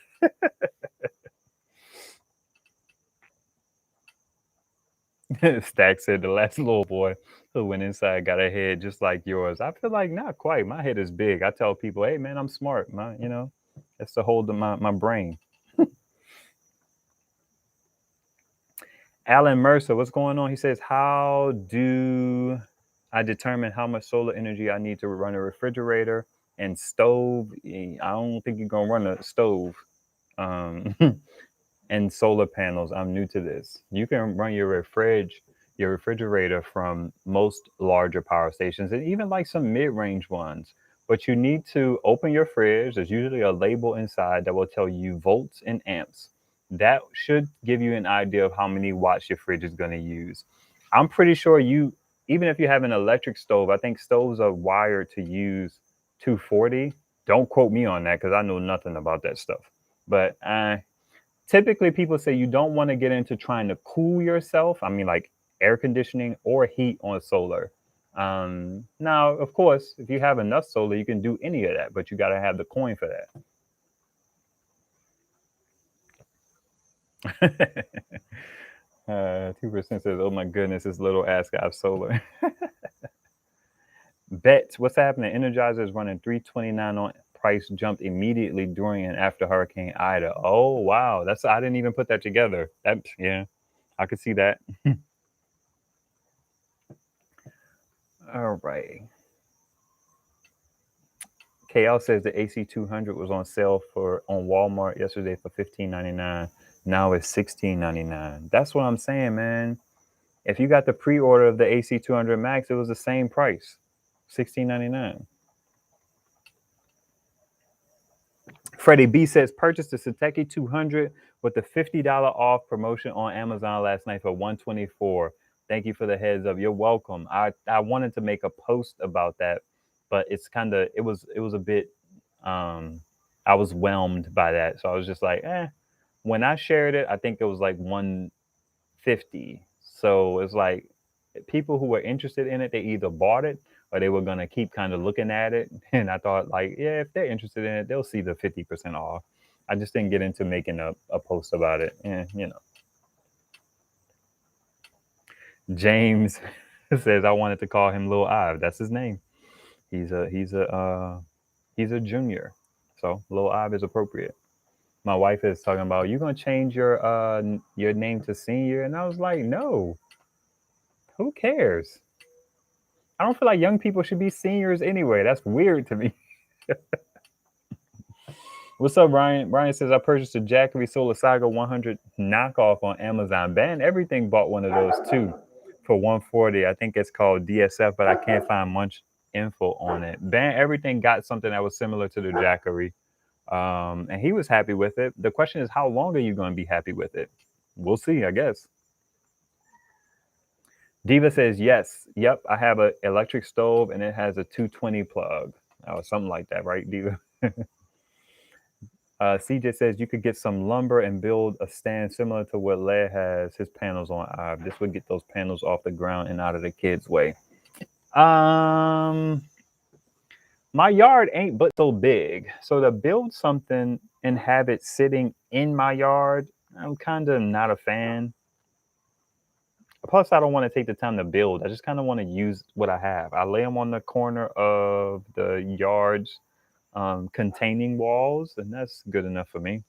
Stack said the last little boy who went inside got a head just like yours. I feel like not quite. My head is big. I tell people, hey man, I'm smart. That's to hold my brain. Alan Mercer, what's going on? He says, how do I determine how much solar energy I need to run a refrigerator and stove? I don't think you're gonna run a stove. And solar panels. I'm new to this. You can run your refrigerator from most larger power stations and even like some mid-range ones. But you need to open your fridge. There's usually a label inside that will tell you volts and amps. That should give you an idea of how many watts your fridge is going to use. I'm pretty sure even if you have an electric stove, I think stoves are wired to use 240. Don't quote me on that because I know nothing about that stuff. But typically people say you don't want to get into trying to cool yourself. I mean, like air conditioning or heat on solar. Now, of course, if you have enough solar, you can do any of that, but you got to have the coin for that. 2% says, "Oh my goodness, this little AskIveSolar." Bet what's happening? Energizer is running 329 on price jumped immediately during and after Hurricane Ida. Oh wow, I didn't even put that together. Yeah, I could see that. All right. KL says the AC200 was on sale on Walmart yesterday for $15.99. Now it's $16.99. That's what I'm saying, man. If you got the pre-order of the AC200 Max, it was the same price, $16.99. Freddie B says purchased the Sateki 200 with the $50 off promotion on Amazon last night for $124. Thank you for the heads up. You're welcome. I wanted to make a post about that, but it was a bit I was whelmed by that. So I was just like, when I shared it, I think it was like 150. So it's like people who were interested in it, they either bought it or they were going to keep kind of looking at it. And I thought, like, yeah, if they're interested in it, they'll see the 50% off. I just didn't get into making a post about it. And, James says I wanted to call him Lil Ive. That's his name. He's a junior. So Lil Ive is appropriate. My wife is talking about, you gonna change your name to Senior? And I was like, no. Who cares? I don't feel like young people should be seniors anyway. That's weird to me. What's up, Brian? Brian says, I purchased a Whackery Solar Saga 100 knockoff on Amazon. Ban Everything bought one of those too for 140. I think it's called DSF, but I can't find much info on it. Ban Everything got something that was similar to the Whackery. And he was happy with it. The question is, how long are you going to be happy with it? We'll see, I guess. Diva says, yes. Yep, I have an electric stove and it has a 220 plug. Oh, something like that, right, Diva? CJ says you could get some lumber and build a stand similar to what Led has his panels on. This would get those panels off the ground and out of the kids' way. My yard ain't but so big. So to build something and have it sitting in my yard, I'm kind of not a fan. Plus, I don't want to take the time to build. I just kind of want to use what I have. I lay them on the corner of the yards containing walls, and that's good enough for me.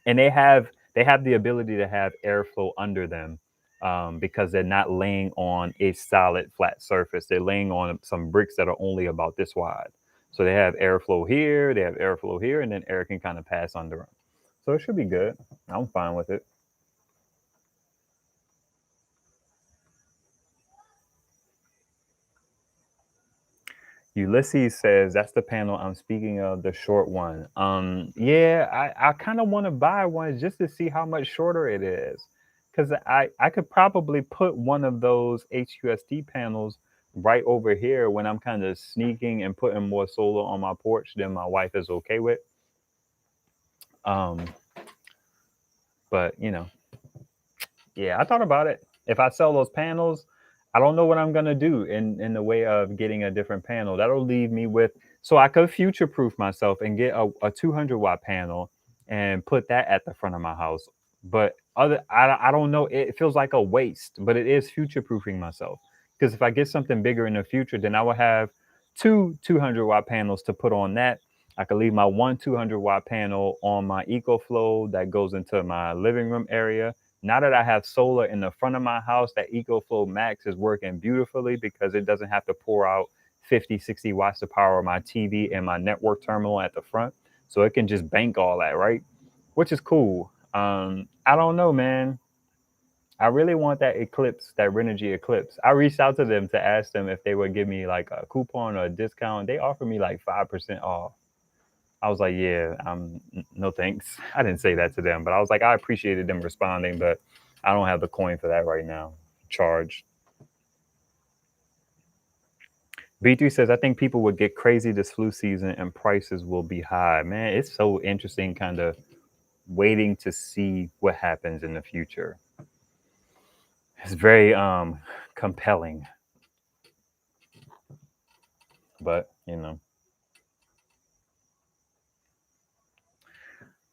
And they have the ability to have airflow under them because they're not laying on a solid flat surface. They're laying on some bricks that are only about this wide. So they have airflow here, they have airflow here, and then air can kind of pass under them. So it should be good. I'm fine with it. Ulysses says that's the panel I'm speaking of, the short one. Yeah, I kind of want to buy one just to see how much shorter it is, because I could probably put one of those HUSD panels right over here when I'm kind of sneaking and putting more solar on my porch than my wife is okay with. But yeah, I thought about it. If I sell those panels, I don't know what I'm going to do in the way of getting a different panel. That'll leave me with, so I could future proof myself and get a 200 watt panel and put that at the front of my house. But I don't know. It feels like a waste, but it is future proofing myself. Because if I get something bigger in the future, then I will have two 200 watt panels to put on that. I could leave my one 200 watt panel on my EcoFlow that goes into my living room area. Now that I have solar in the front of my house, that EcoFlow Max is working beautifully because it doesn't have to pour out 50, 60 watts of power on my TV and my network terminal at the front. So it can just bank all that, right? Which is cool. I don't know, man. I really want that Eclipse, that Renogy Eclipse. I reached out to them to ask them if they would give me like a coupon or a discount. They offered me like 5% off. I was like, yeah, no thanks. I didn't say that to them, but I was like, I appreciated them responding, but I don't have the coin for that right now. Charge. B3 says, I think people would get crazy this flu season and prices will be high. Man, it's so interesting kind of waiting to see what happens in the future. It's very compelling. But, you know.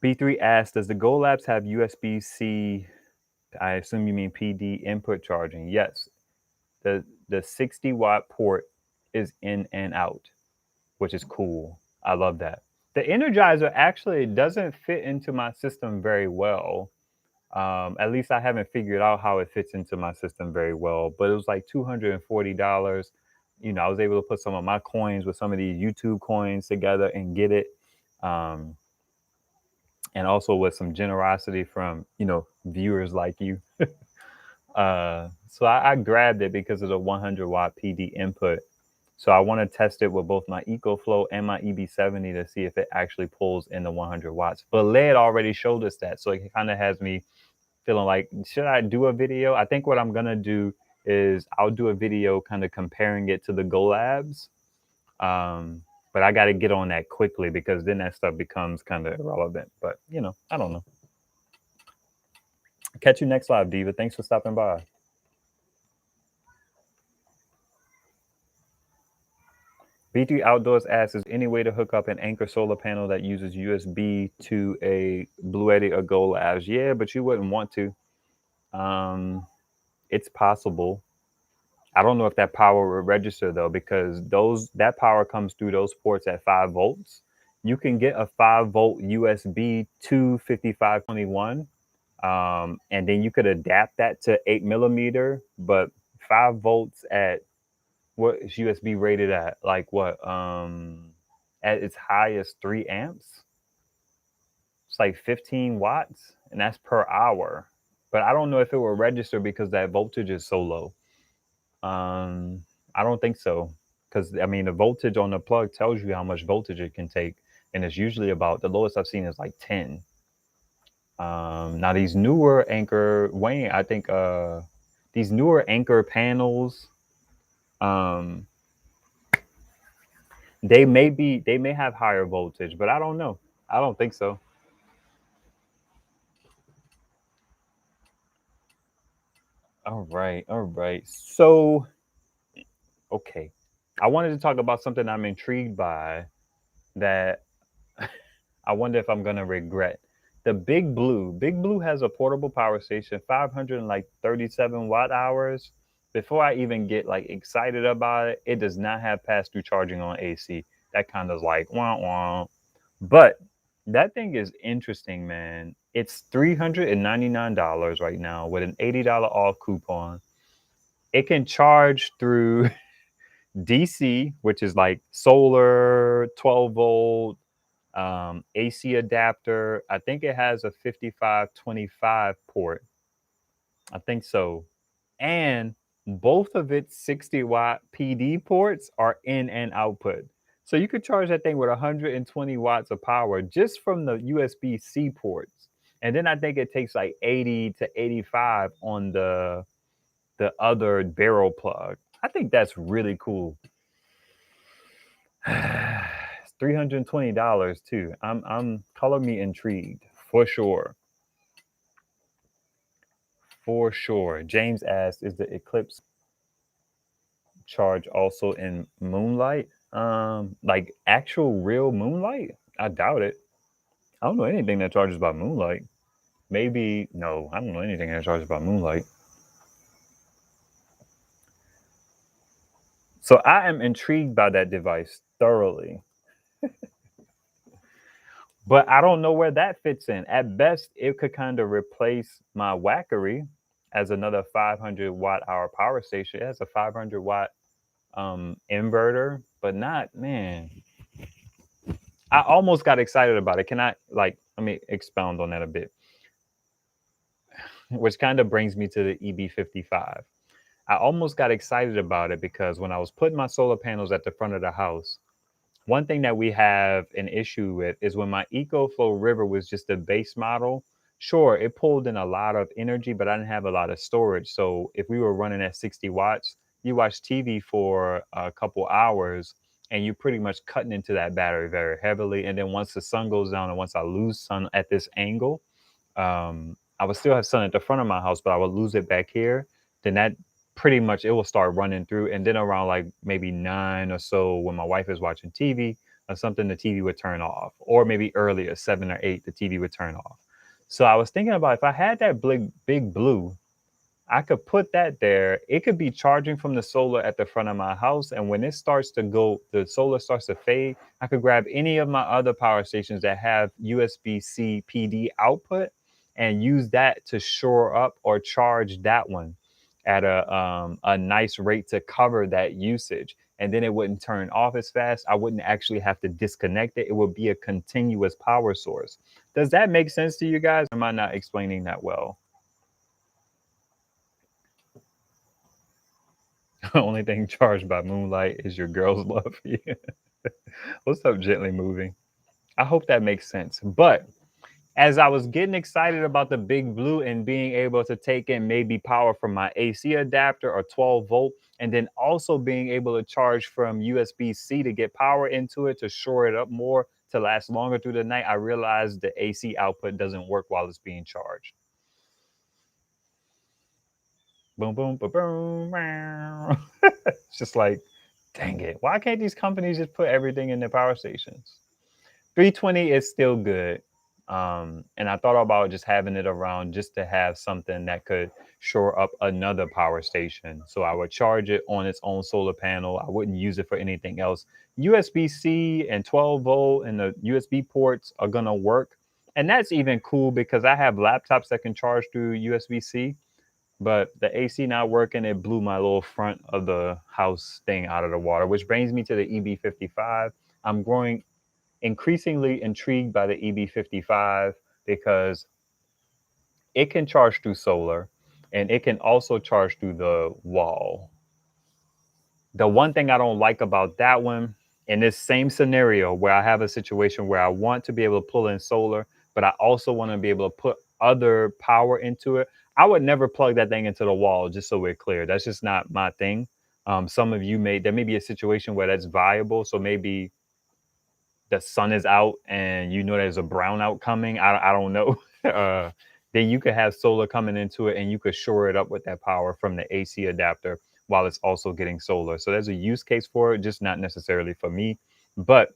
B3 asks, does the GoLabs have USB-C, I assume you mean PD, input charging? Yes. The 60-watt port is in and out, which is cool. I love that. The Energizer actually doesn't fit into my system very well. At least I haven't figured out how it fits into my system very well. But it was like $240. You know, I was able to put some of my coins with some of these YouTube coins together and get it. And also with some generosity from, you know, viewers like you. So I grabbed it because of the 100-watt PD input. So I want to test it with both my EcoFlow and my EB70 to see if it actually pulls in the 100 watts. But LED already showed us that. So it kind of has me feeling like, should I do a video? I think what I'm going to do is I'll do a video kind of comparing it to the GoLabs. But I got to get on that quickly because then that stuff becomes kind of irrelevant. But, you know, I don't know. Catch you next live, Diva. Thanks for stopping by. B3 Outdoors asks, is any way to hook up an Anchor solar panel that uses USB to a Bluetti or GoLabs? Yeah, but you wouldn't want to. It's possible. I don't know if that power will register though, because that power comes through those ports at 5 volts. You can get a 5-volt USB to 5521, and then you could adapt that to 8 millimeter. But 5 volts at what is USB rated at? Like what? At its highest 3 amps. It's like 15 watts, and that's per hour. But I don't know if it will register because that voltage is so low. I don't think so, because I mean the voltage on the plug tells you how much voltage it can take, and it's usually about, the lowest I've seen is like 10. Now these newer Anchor, Wayne, I think these newer Anchor panels, they may have higher voltage, but I don't know. I don't think so. All right. So, okay, I wanted to talk about something I'm intrigued by that I wonder if I'm gonna regret. The Big Blue has a portable power station, 537 watt hours. Before I even get like excited about it, it does not have pass-through charging on AC. That kind of like wah wah. But that thing is interesting, man. It's $399 right now with an $80 off coupon. It can charge through DC, which is like solar, 12 volt, AC adapter. I think it has a 5525 port. I think so. And both of its 60-watt PD ports are in and output. So you could charge that thing with 120 watts of power just from the USB-C ports. And then I think it takes like 80 to 85 on the other barrel plug. I think that's really cool. It's $320 too. I'm color me intrigued for sure. For sure. James asked, is the Eclipse charge also in moonlight? Like actual real moonlight? I doubt it. I don't know anything that charges by moonlight. Maybe, no, I don't know anything that charges by moonlight. So I am intrigued by that device thoroughly. But I don't know where that fits in. At best, it could kind of replace my Whackery as another 500 watt hour power station. It has a 500 watt inverter, but not, man. I almost got excited about it. Can I, like, let me expound on that a bit. which kind of brings me to the EB55. I almost got excited about it because when I was putting my solar panels at the front of the house, one thing that we have an issue with is when my EcoFlow River was just a base model. Sure, it pulled in a lot of energy, but I didn't have a lot of storage. So if we were running at 60 watts, you watch TV for a couple hours and you're pretty much cutting into that battery very heavily. And then once the sun goes down and once I lose sun at this angle, I would still have sun at the front of my house, but I would lose it back here. Then that pretty much it will start running through. And then around like maybe 9 or so, when my wife is watching TV or something, the TV would turn off. Or maybe earlier, 7 or 8, the TV would turn off. So I was thinking about if I had that big blue, I could put that there. It could be charging from the solar at the front of my house. And when it starts to go, the solar starts to fade, I could grab any of my other power stations that have USB-C PD output and use that to shore up or charge that one at a nice rate to cover that usage. And then it wouldn't turn off as fast. I wouldn't actually have to disconnect it. It would be a continuous power source. Does that make sense to you guys? Am I not explaining that well? The only thing charged by moonlight is your girl's love for you. What's up, Gently Moving? I hope that makes sense. But as I was getting excited about the big blue and being able to take in maybe power from my AC adapter or 12 volt, and then also being able to charge from USB-C to get power into it to shore it up more to last longer through the night, I realized the AC output doesn't work while it's being charged. Boom, boom, boom, boom. It's just like, dang it. Why can't these companies just put everything in their power stations? 320 is still good. And I thought about just having it around just to have something that could shore up another power station. So I would charge it on its own solar panel. I wouldn't use it for anything else. USB-C and 12 volt and the USB ports are going to work. And that's even cool because I have laptops that can charge through USB-C. But the AC not working, it blew my little front of the house thing out of the water, which brings me to the EB55. I'm growing increasingly intrigued by the EB55 because it can charge through solar and it can also charge through the wall. The one thing I don't like about that one, in this same scenario where I have a situation where I want to be able to pull in solar, but I also want to be able to put other power into it, I would never plug that thing into the wall, just so we're clear. That's just not my thing. Some of you there may be a situation where that's viable. So maybe the sun is out and you know there's a brownout coming. I don't know. Then you could have solar coming into it and you could shore it up with that power from the AC adapter while it's also getting solar. So there's a use case for it, just not necessarily for me. But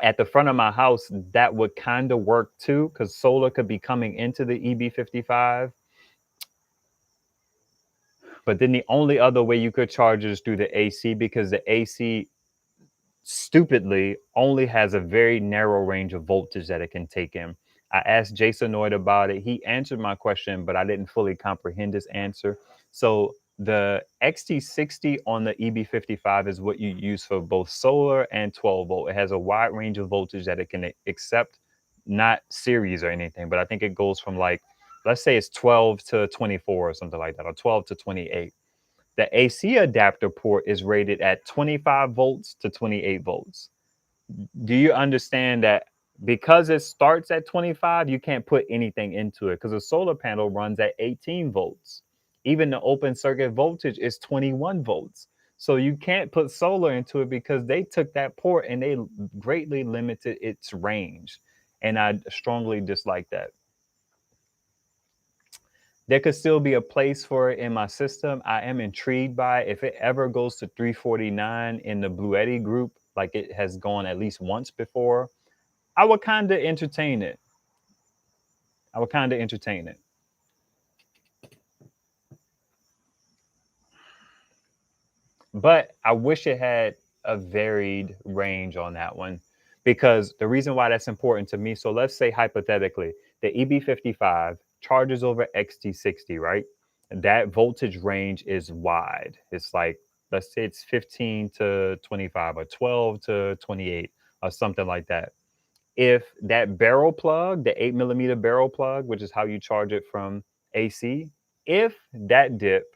at the front of my house, that would kind of work too, because solar could be coming into the EB55. But then the only other way you could charge it is through the AC, because the AC stupidly only has a very narrow range of voltage that it can take in. I asked Jason Noyd about it. He answered my question, but I didn't fully comprehend his answer. So the XT60 on the EB55 is what you use for both solar and 12 volt. It has a wide range of voltage that it can accept, not series or anything, but I think it goes from like, let's say it's 12 to 24 or something like that, or 12 to 28. The AC adapter port is rated at 25 volts to 28 volts. Do you understand that because it starts at 25, you can't put anything into it because the solar panel runs at 18 volts. Even the open circuit voltage is 21 volts. So you can't put solar into it because they took that port and they greatly limited its range. And I strongly dislike that. There could still be a place for it in my system. I am intrigued by it. If it ever goes to 349 in the Bluetti group, like it has gone at least once before, I would kind of entertain it. But I wish it had a varied range on that one, because the reason why that's important to me. So let's say hypothetically, the EB55 charges over XT60, right? That voltage range is wide. It's like, let's say it's 15 to 25 or 12 to 28 or something like that. If that barrel plug, the 8mm barrel plug, which is how you charge it from AC, if that dip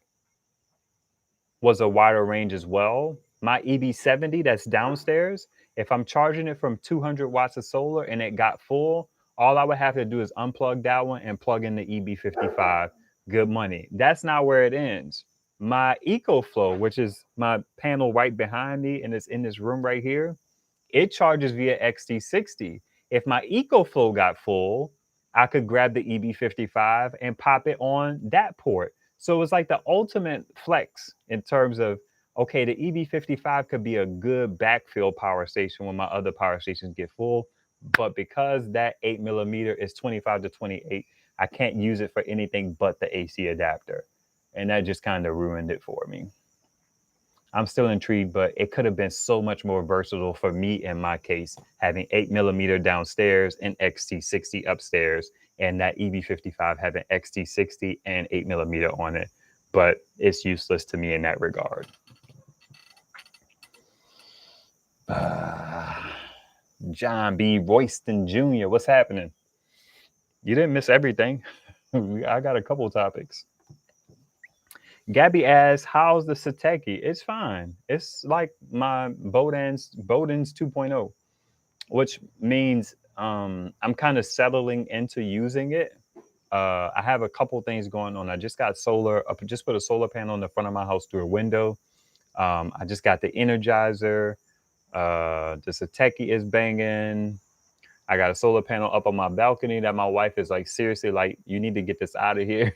was a wider range as well, my EB70 that's downstairs, if I'm charging it from 200 watts of solar and it got full, all I would have to do is unplug that one and plug in the EB55. Good money. That's not where it ends. My EcoFlow, which is my panel right behind me and it's in this room right here, it charges via XT60. If my EcoFlow got full, I could grab the EB55 and pop it on that port. So it's like the ultimate flex in terms of, okay, the EB55 could be a good backfill power station when my other power stations get full. But because that 8mm is 25 to 28, I can't use it for anything but the AC adapter. And that just kind of ruined it for me. I'm still intrigued, but it could have been so much more versatile for me in my case, having 8mm downstairs and XT60 upstairs, and that EB55 having XT60 and 8mm on it. But it's useless to me in that regard. John B. Royston Jr., what's happening? You didn't miss everything. I got a couple topics. Gabby asks, how's the Sateki? It's fine. It's like my Bowden's 2.0, which means I'm kind of settling into using it. I have a couple things going on. I just got solar. I just put a solar panel in the front of my house through a window. I just got the Energizer. The Sateki is banging. I got a solar panel up on my balcony that my wife is like, seriously, like, you need to get this out of here.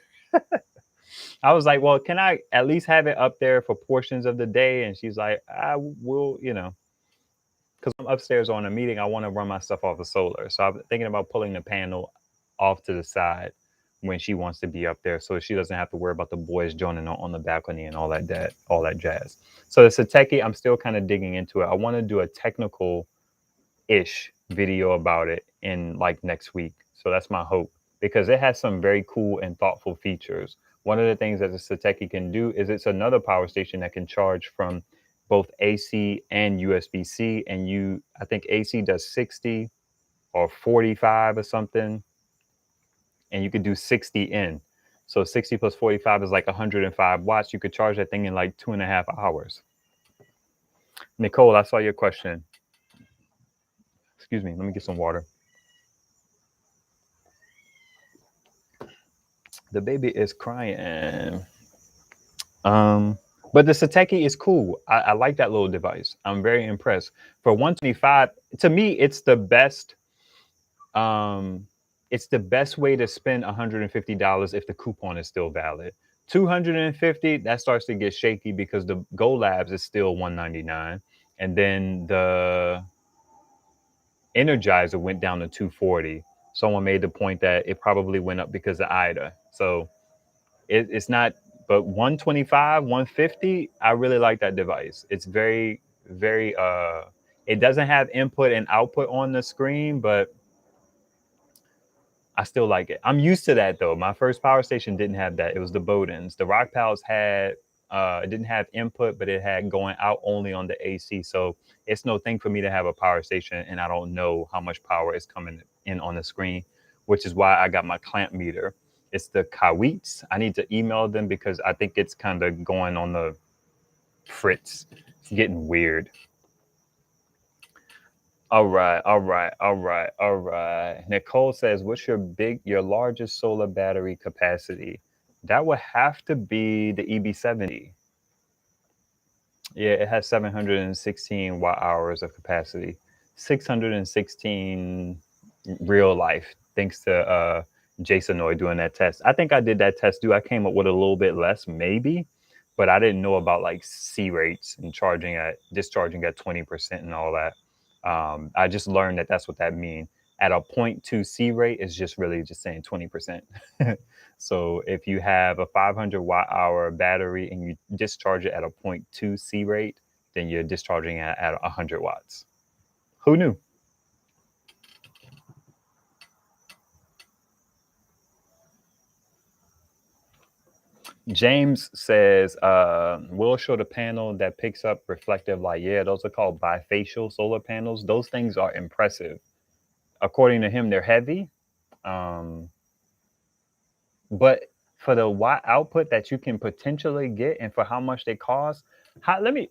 I was like, well, can I at least have it up there for portions of the day? And she's like, I will, because I'm upstairs on a meeting, I want to run my stuff off the solar. So I'm thinking about pulling the panel off to the side when she wants to be up there, so she doesn't have to worry about the boys joining on the balcony and all that jazz. So the Sateki, I'm still kind of digging into it. I want to do a technical-ish video about it in like next week. So that's my hope, because it has some very cool and thoughtful features. One of the things that the Sateki can do is it's another power station that can charge from both AC and USB-C. And I think AC does 60 or 45 or something. And you could do 60 in. So 60 plus 45 is like 105 watts. You could charge that thing in like 2.5 hours. Nicole, I saw your question. Excuse me, let me get some water. The baby is crying. But the Sateki is cool. I like that little device. I'm very impressed. For 125, to me, it's the best. It's the best way to spend $150 if the coupon is still valid. $250, that starts to get shaky because the GoLabs is still $199, and then the Energizer went down to $240. Someone made the point that it probably went up because of Ida. So it's not, but 125, 150, I really like that device. It's very, very, it doesn't have input and output on the screen, but I still like it. I'm used to that though. My first power station didn't have that. It was the Bowden's. The Rock Pals had, it didn't have input, but it had going out only on the AC. So it's no thing for me to have a power station and I don't know how much power is coming in on the screen, which is why I got my clamp meter. It's the Kawits. I need to email them because I think it's kind of going on the fritz. It's getting weird. All right. Nicole says, what's your largest solar battery capacity? That would have to be the EB70. Yeah, it has 716 watt hours of capacity. 616 real life, thanks to Jasonoid doing that test. I think I did that test too. I came up with a little bit less, maybe, but I didn't know about like C rates and discharging at 20% and all that. I just learned that that's what that means. At a 0.2 C rate is just really just saying 20%. So if you have a 500 watt hour battery and you discharge it at a 0.2 C rate, then you're discharging at 100 watts. Who knew? James says, we'll show the panel that picks up reflective light. Yeah, those are called bifacial solar panels. Those things are impressive. According to him, they're heavy. But for the watt output that you can potentially get and for how much they cost.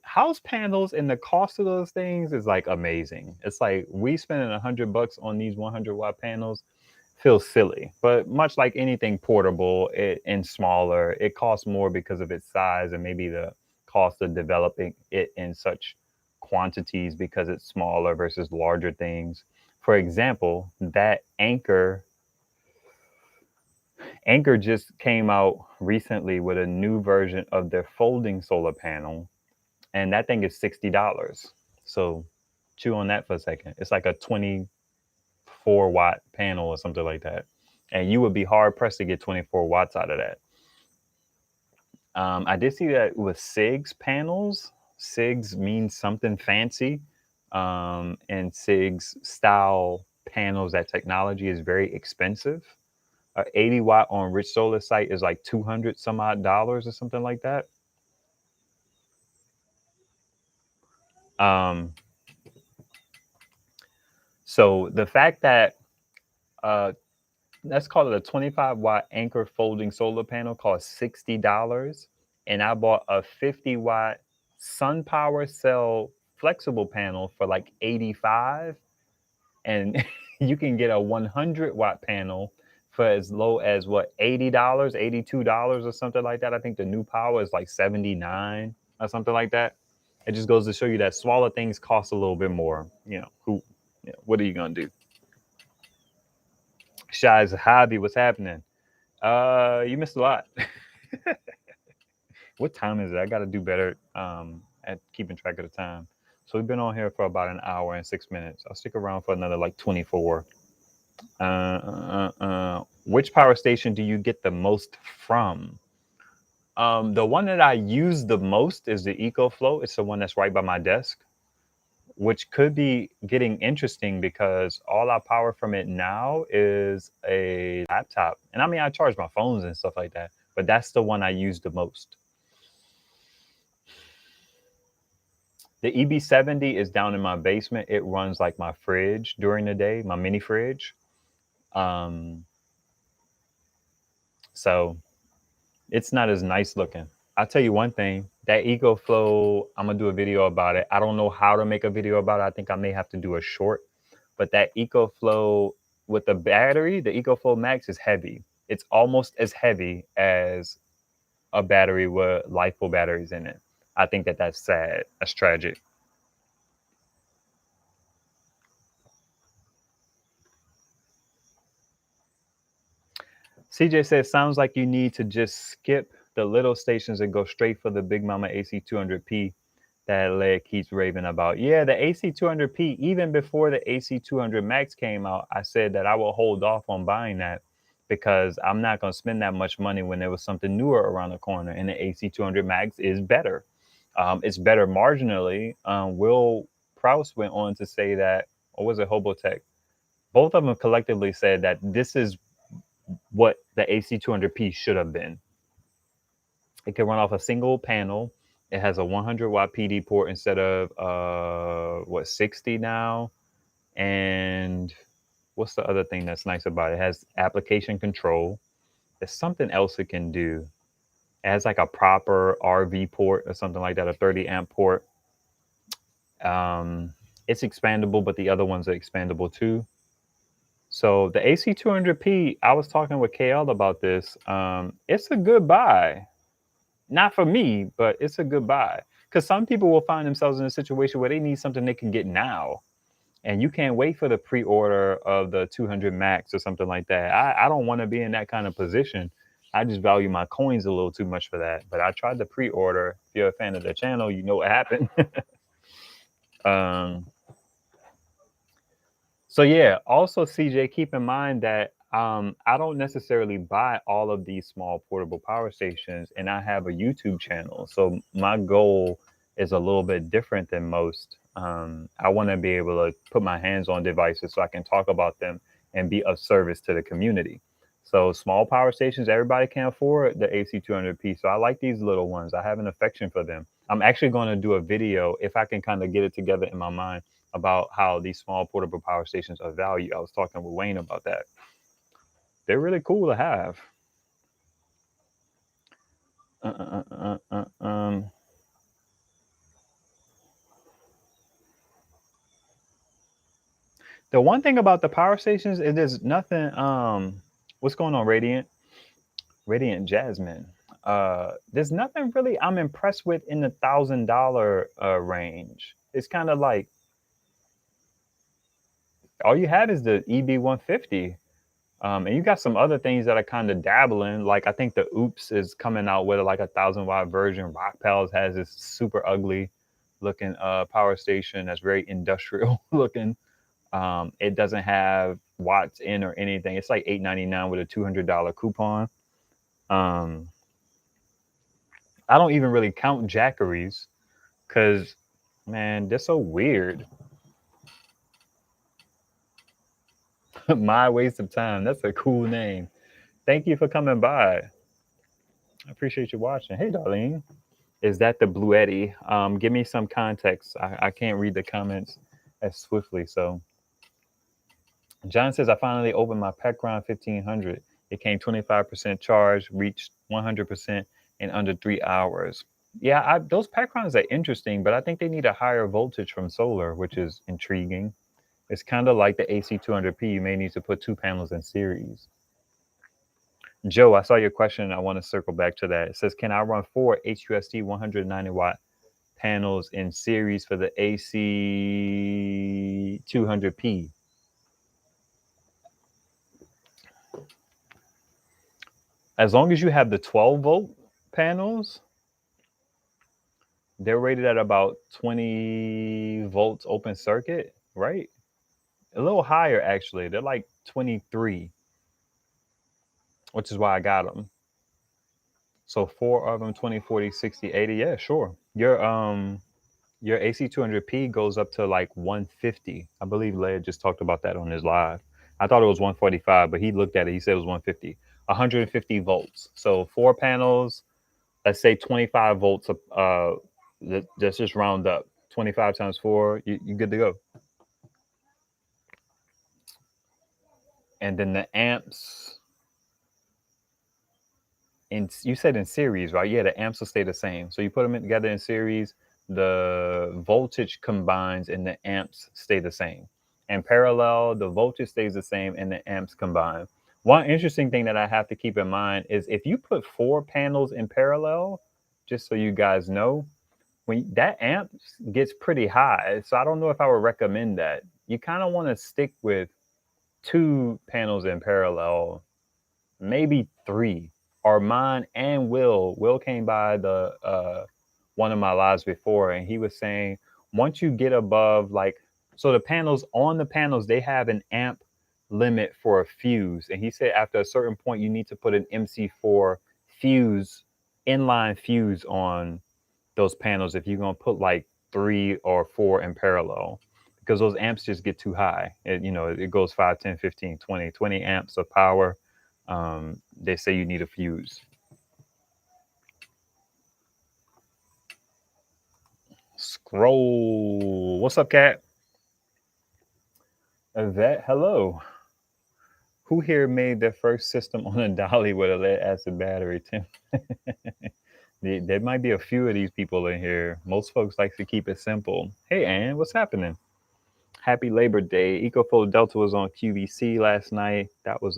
House panels and the cost of those things is like amazing. It's like we spending $100 on these 100-watt panels feels silly, but much like anything portable and smaller, it costs more because of its size and maybe the cost of developing it in such quantities because it's smaller versus larger things. For example, that Anchor just came out recently with a new version of their folding solar panel, and that thing is $60. So chew on that for a second. It's like a 24-watt panel or something like that. And you would be hard pressed to get 24 watts out of that. I did see that with SIG's panels. SIG's means something fancy. And SIG's style panels, that technology is very expensive. 80-watt on Rich Solar site is like 200 some odd dollars or something like that. So the fact that let's call it a 25-watt Anchor folding solar panel costs $60, and I bought a 50-watt sun power cell flexible panel for like 85, and you can get a 100-watt panel for as low as what, $80, $82 or something like that. I think the new power is like 79 or something like that. It just goes to show you that smaller things cost a little bit more. What are you gonna do? Shy's hobby, what's happening? You missed a lot. What time is it? I got to do better at keeping track of the time. So we've been on here for about an hour and 6 minutes. I'll stick around for another like 24. Which power station do you get the most from? The one that I use the most is the EcoFlow. It's the one that's right by my desk, which could be getting interesting because all I power from it now is a laptop. And I mean, I charge my phones and stuff like that, but that's the one I use the most. The EB70 is down in my basement. It runs like my fridge during the day, my mini fridge. So it's not as nice looking. I'll tell you one thing, that EcoFlow, I'm going to do a video about it. I don't know how to make a video about it. I think I may have to do a short. But that EcoFlow with the battery, the EcoFlow Max is heavy. It's almost as heavy as a battery with LiFePo batteries in it. I think that's sad. That's tragic. CJ says, sounds like you need to just skip the little stations and go straight for the Big Mama AC200P that leg keeps raving about. Yeah, the AC200P, even before the AC200 Max came out, I said that I will hold off on buying that because I'm not going to spend that much money when there was something newer around the corner. And the AC200 Max is better. It's better marginally. Will Prouse went on to say that, or was it Hobotech? Both of them collectively said that this is what the AC200P should have been. It can run off a single panel. It has a 100-watt PD port instead of 60 now. And what's the other thing that's nice about it? It has application control. There's something else it can do. It has like a proper RV port or something like that, a 30 amp port. It's expandable, but the other ones are expandable too. So the AC200P, I was talking with KL about this. It's a good buy. Not for me, but it's a good buy. Because some people will find themselves in a situation where they need something they can get now. And you can't wait for the pre-order of the 200 Max or something like that. I don't want to be in that kind of position. I just value my coins a little too much for that. But I tried to pre-order. If you're a fan of the channel, you know what happened. So yeah, also CJ, keep in mind that I don't necessarily buy all of these small portable power stations, and I have a YouTube channel. So my goal is a little bit different than most. I want to be able to put my hands on devices so I can talk about them and be of service to the community. So small power stations, everybody can afford the AC200P. So I like these little ones. I have an affection for them. I'm actually going to do a video, if I can kind of get it together in my mind, about how these small portable power stations are valued. I was talking with Wayne about that. They're really cool to have. The one thing about the power stations is there's nothing. What's going on, Radiant Jasmine? There's nothing really I'm impressed with in the $1,000 range. It's kind of like all you have is the EB150. And you got some other things that are kind of dabbling. Like I think the Oops is coming out with like a 1,000 watt version. Rock Pals has this super ugly looking power station that's very industrial looking. It doesn't have watts in or anything. It's like $8.99 with a $200 coupon. Um, I don't even really count Jackeries because, man, they're so weird. My waste of time. That's a cool name. Thank you for coming by. I appreciate you watching. Hey, Darlene. Is that the Bluetti? Give me some context. I can't read the comments as swiftly. So, John says, I finally opened my Pecron 1500. It came 25% charge, reached 100% in under 3 hours. Yeah, those Pecrons are interesting, but I think they need a higher voltage from solar, which is intriguing. It's kind of like the AC200P. You may need to put two panels in series. Joe, I saw your question. I want to circle back to that. It says, can I run 4 HUSD 190-watt panels in series for the AC200P? As long as you have the 12-volt panels, they're rated at about 20 volts open circuit, right? A little higher, actually. They're like 23, which is why I got them. So 4 of them, 20, 40, 60, 80. Yeah, sure. Your AC200P goes up to like 150. I believe Led just talked about that on his live. I thought it was 145, but he looked at it. He said it was 150. 150 volts. So 4 panels, let's say 25 volts. Let's just round up. 25 times 4, you good to go. And then the amps, you said in series, right? Yeah, the amps will stay the same. So you put them together in series, the voltage combines and the amps stay the same. And parallel, the voltage stays the same and the amps combine. One interesting thing that I have to keep in mind is if you put 4 panels in parallel, just so you guys know, when that amp gets pretty high. So I don't know if I would recommend that. You kind of want to stick with 2 panels in parallel, maybe 3. Or mine and Will came by the one of my lives before, and he was saying once you get above like, so the panels on the panels, they have an amp limit for a fuse, and he said after a certain point you need to put an MC4 fuse, inline fuse on those panels if you're gonna put like 3 or 4 in parallel, because those amps just get too high. It goes 5, 10, 15, 20 amps of power. They say you need a fuse. Scroll. What's up, Cat? Yvette, hello. Who here made their first system on a dolly with a lead acid battery, Tim? There might be a few of these people in here. Most folks like to keep it simple. Hey, Ann, what's happening? Happy Labor Day. EcoFlow Delta was on QVC last night. That was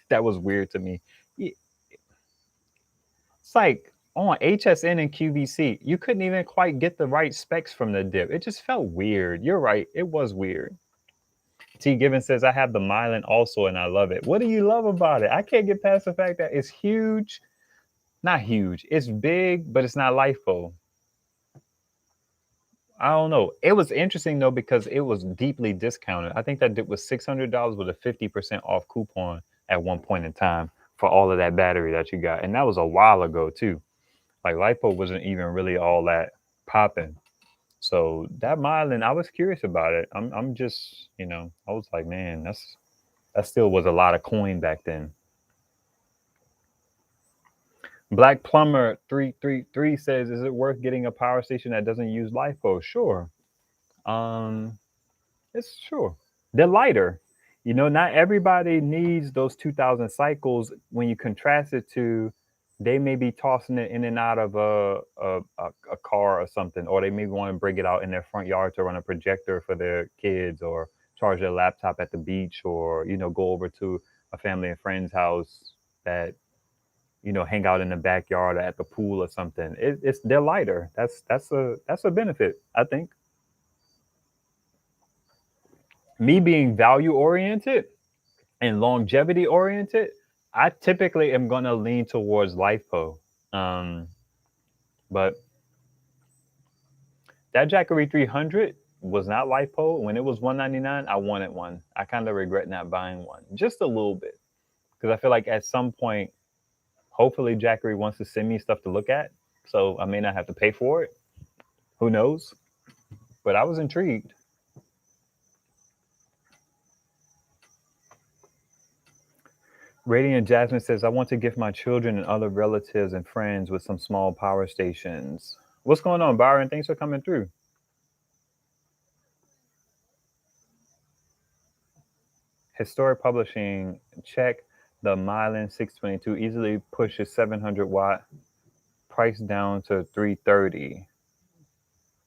that was weird to me. It's like on HSN and QVC, you couldn't even quite get the right specs from the dip. It just felt weird. You're right. It was weird. T. Given says, I have the Mylan also, and I love it. What do you love about it? I can't get past the fact that it's huge. Not huge. It's big, but it's not LiFo. I don't know. It was interesting, though, because it was deeply discounted. I think that it was $600 with a 50% off coupon at one point in time for all of that battery that you got. And that was a while ago, too. Like, LiFo wasn't even really all that popping. So that Mylan, I was curious about it. I'm just, I was like, man, that still was a lot of coin back then. Black Plumber 333 says, is it worth getting a power station that doesn't use LiFo? Sure. It's sure. They're lighter. Not everybody needs those 2,000 cycles when you contrast it to they may be tossing it in and out of a car or something, or they may want to bring it out in their front yard to run a projector for their kids, or charge their laptop at the beach, or go over to a family and friend's house that hang out in the backyard or at the pool or something. It's they're lighter. That's a benefit, I think. Me being value oriented and longevity oriented, I typically am gonna lean towards LiFePo. Um, but that Whackery 300 was not LiFePo. When it was 199, I wanted one. I kind of regret not buying one, just a little bit, because I feel like at some point, hopefully, Whackery wants to send me stuff to look at, so I may not have to pay for it. Who knows? But I was intrigued. Radiant Jasmine says, I want to gift my children and other relatives and friends with some small power stations. What's going on, Byron? Thanks for coming through. Historic Publishing, check the Mylan 622, easily pushes 700 watt, price down to 330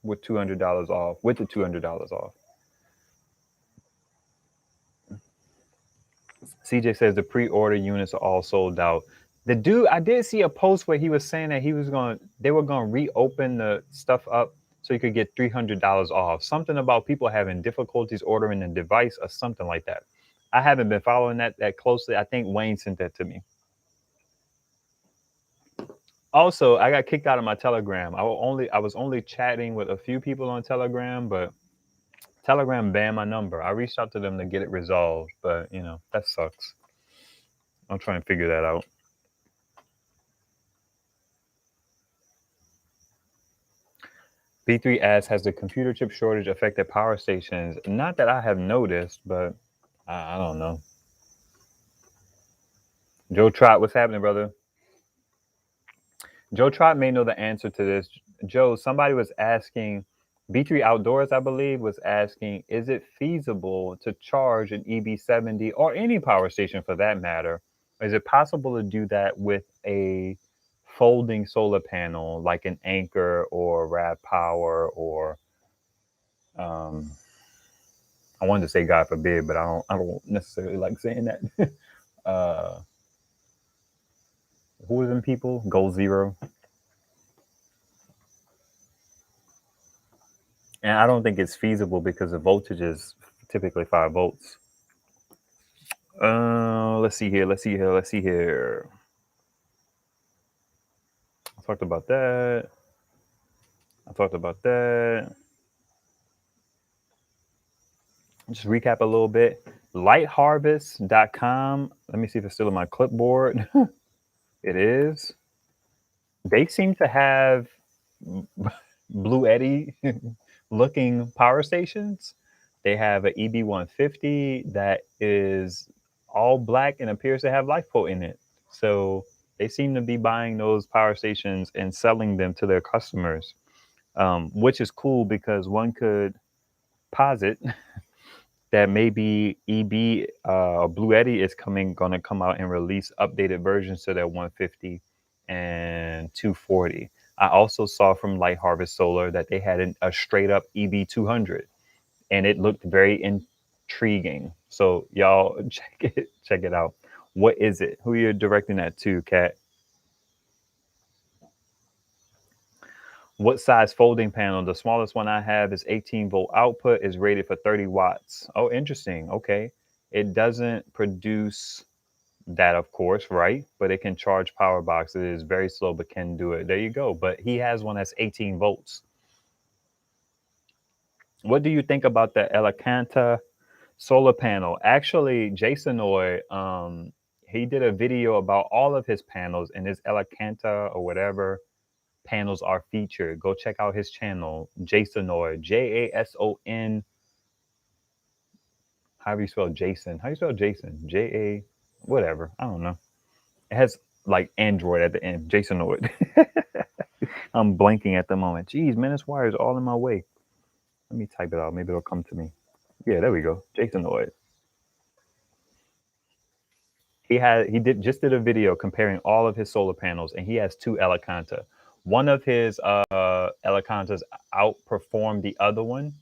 with $200 off, with the $200 off. CJ says the pre-order units are all sold out. The dude, I did see a post where he was saying that they were going to reopen the stuff up so you could get $300 off. Something about people having difficulties ordering a device or something like that. I haven't been following that closely. I think Wayne sent that to me. Also, I got kicked out of my Telegram. I was only chatting with a few people on Telegram, but Telegram banned my number. I reached out to them to get it resolved, but that sucks. I'll try and figure that out. B3 asks, has the computer chip shortage affected power stations? Not that I have noticed, but I don't know. Joe Trot, what's happening, brother? Joe Trot may know the answer to this. Joe, somebody was asking, B3 Outdoors, I believe, was asking, is it feasible to charge an EB70 or any power station for that matter? Is it possible to do that with a folding solar panel like an Anchor or Rad Power or I wanted to say God forbid, but I don't necessarily like saying that. Who are them people? Goal Zero. And I don't think it's feasible because the voltage is typically 5 volts. Let's see here. I talked about that. Just recap a little bit. Lightharvest.com. Let me see if it's still on my clipboard. It is. They seem to have Blue Eddy looking power stations. They have an EB150 that is all black and appears to have LiFePo in it. So they seem to be buying those power stations and selling them to their customers, which is cool because one could posit that maybe EB Blue Eddy is going to come out and release updated versions to their 150 and 240. I also saw from Light Harvest Solar that they had a straight up EB200, and it looked very intriguing. So y'all check it out. What is it? Who are you directing that to, Kat? What size folding panel? The smallest one I have is 18 volt output, is rated for 30 watts. Oh, interesting. Okay. It doesn't produce that, of course, right? But it can charge power box. It is very slow, but can do it. There you go. But he has one that's 18 volts. What do you think about the Elecanta solar panel? Actually, Jasonoid, he did a video about all of his panels, and his Elecanta or whatever panels are featured. Go check out his channel, Jasonoid, Jason. How do you spell Jason? How do you spell Jason? J-A, whatever. I don't know. It has like Android at the end. Jasonoid. I'm blanking at the moment. Jeez, man, this wire is all in my way. Let me type it out. Maybe it'll come to me. Yeah, there we go. Jasonoid. He did a video comparing all of his solar panels, and he has 2 Elecanta. One of his Elecantas outperformed the other one.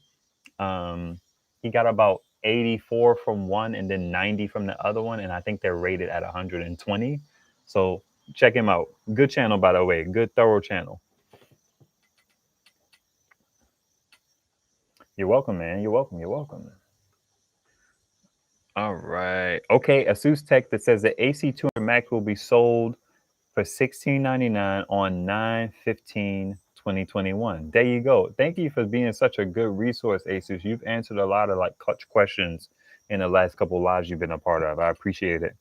He got about 84 from one and then 90 from the other one, and I think they're rated at 120. So check him out. Good channel, by the way. Good, thorough channel. You're welcome, man. You're welcome. You're welcome. All right. Okay, Asus Tech that says the AC200 Max will be sold for $16.99 on 9/15/2021. There you go. Thank you for being such a good resource, Asus. You've answered a lot of like clutch questions in the last couple of lives you've been a part of. I appreciate it.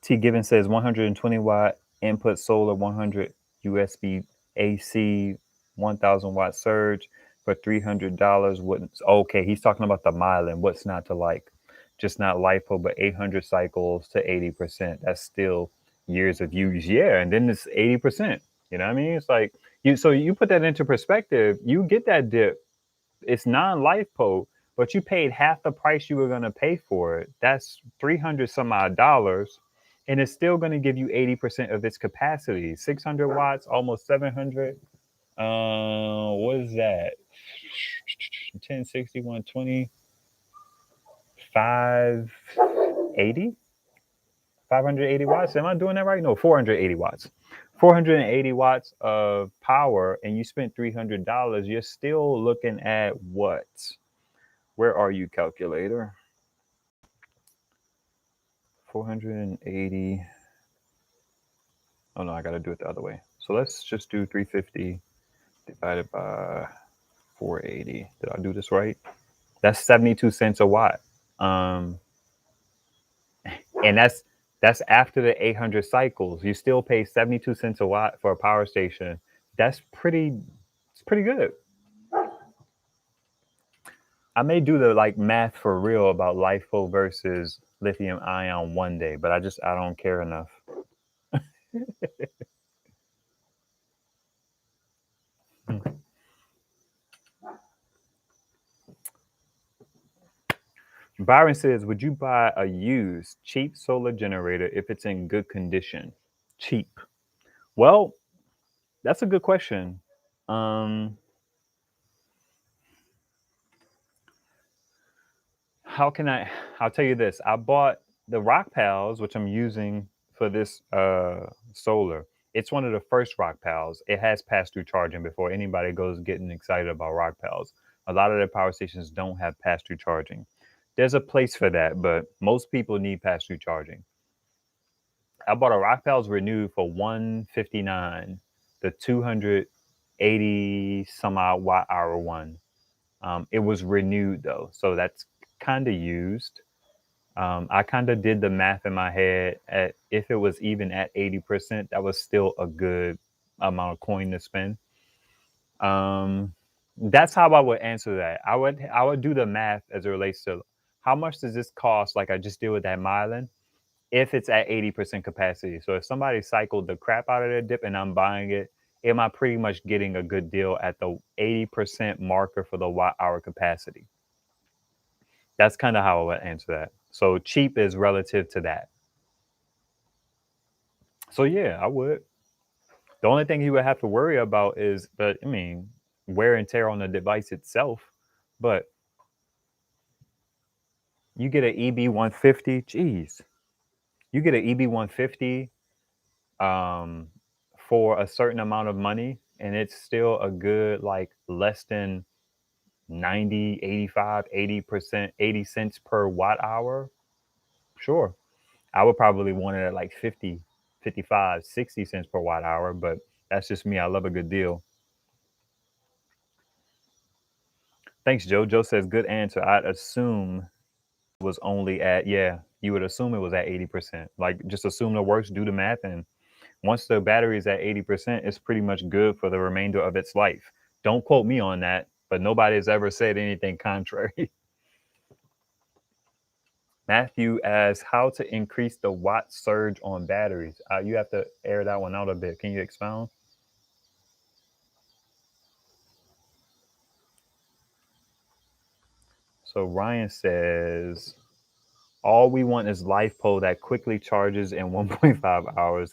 T. Given says 120 watt input solar, 100 USB AC, 1000 watt surge for $300. Wouldn't okay? He's talking about the Mylan. What's not to like? Just not LiPo, but 800 cycles to 80%. That's still years of use. Yeah, and then it's 80%. You know what I mean? It's like you. So you put that into perspective. You get that dip. It's non-LiPo, but you paid half the price you were going to pay for it. That's 300 some odd dollars, and it's still going to give you 80% of its capacity. 600 watts, almost 700. What is that? 1060, 120, 580? 580 watts? Am I doing that right? No, 480 watts. 480 watts of power, and you spent $300. You're still looking at what? Where are you, calculator? 480. Oh no, I got to do it the other way. So let's just do 350 divided by 480. Did I do this right? That's 72 cents a watt. And that's after the 800 cycles. You still pay 72 cents a watt for a power station. It's pretty good. I may do the like math for real about LiPo versus lithium ion one day, but I don't care enough. Byron says, would you buy a used cheap solar generator if it's in good condition? Cheap. Well, that's a good question. I'll tell you this. I bought the Rock Pals, which I'm using for this solar. It's one of the first Rock Pals. It has pass-through charging before anybody goes getting excited about Rock Pals. A lot of their power stations don't have pass-through charging. There's a place for that, but most people need pass-through charging. I bought a Rock Pals Renew for $159, the 280 some odd watt hour one. It was renewed though, so that's kind of used. I kind of did the math in my head at if it was even at 80%, that was still a good amount of coin to spend. That's how I would answer that. I would do the math as it relates to how much does this cost, like I just did with that Mylan, if it's at 80% capacity. So if somebody cycled the crap out of their dip and I'm buying it, am I pretty much getting a good deal at the 80% marker for the watt hour capacity? That's kind of how I would answer that. So cheap is relative to that. So yeah, I would. The only thing you would have to worry about is, wear and tear on the device itself. But you get an EB150, geez, you get an EB150 for a certain amount of money, and it's still a good, like, less than 90, 85, 80%, 80 cents per watt hour. Sure. I would probably want it at like 50, 55, 60 cents per watt hour, but that's just me. I love a good deal. Thanks, Joe. Joe says, good answer. I'd assume it was only at, you would assume it was at 80%. Like, just assume the worst, do the math, and once the battery is at 80%, it's pretty much good for the remainder of its life. Don't quote me on that, but nobody has ever said anything contrary. Matthew asks how to increase the watt surge on batteries. You have to air that one out a bit. Can you expound? So Ryan says, all we want is LiFePo that quickly charges in 1.5 hours.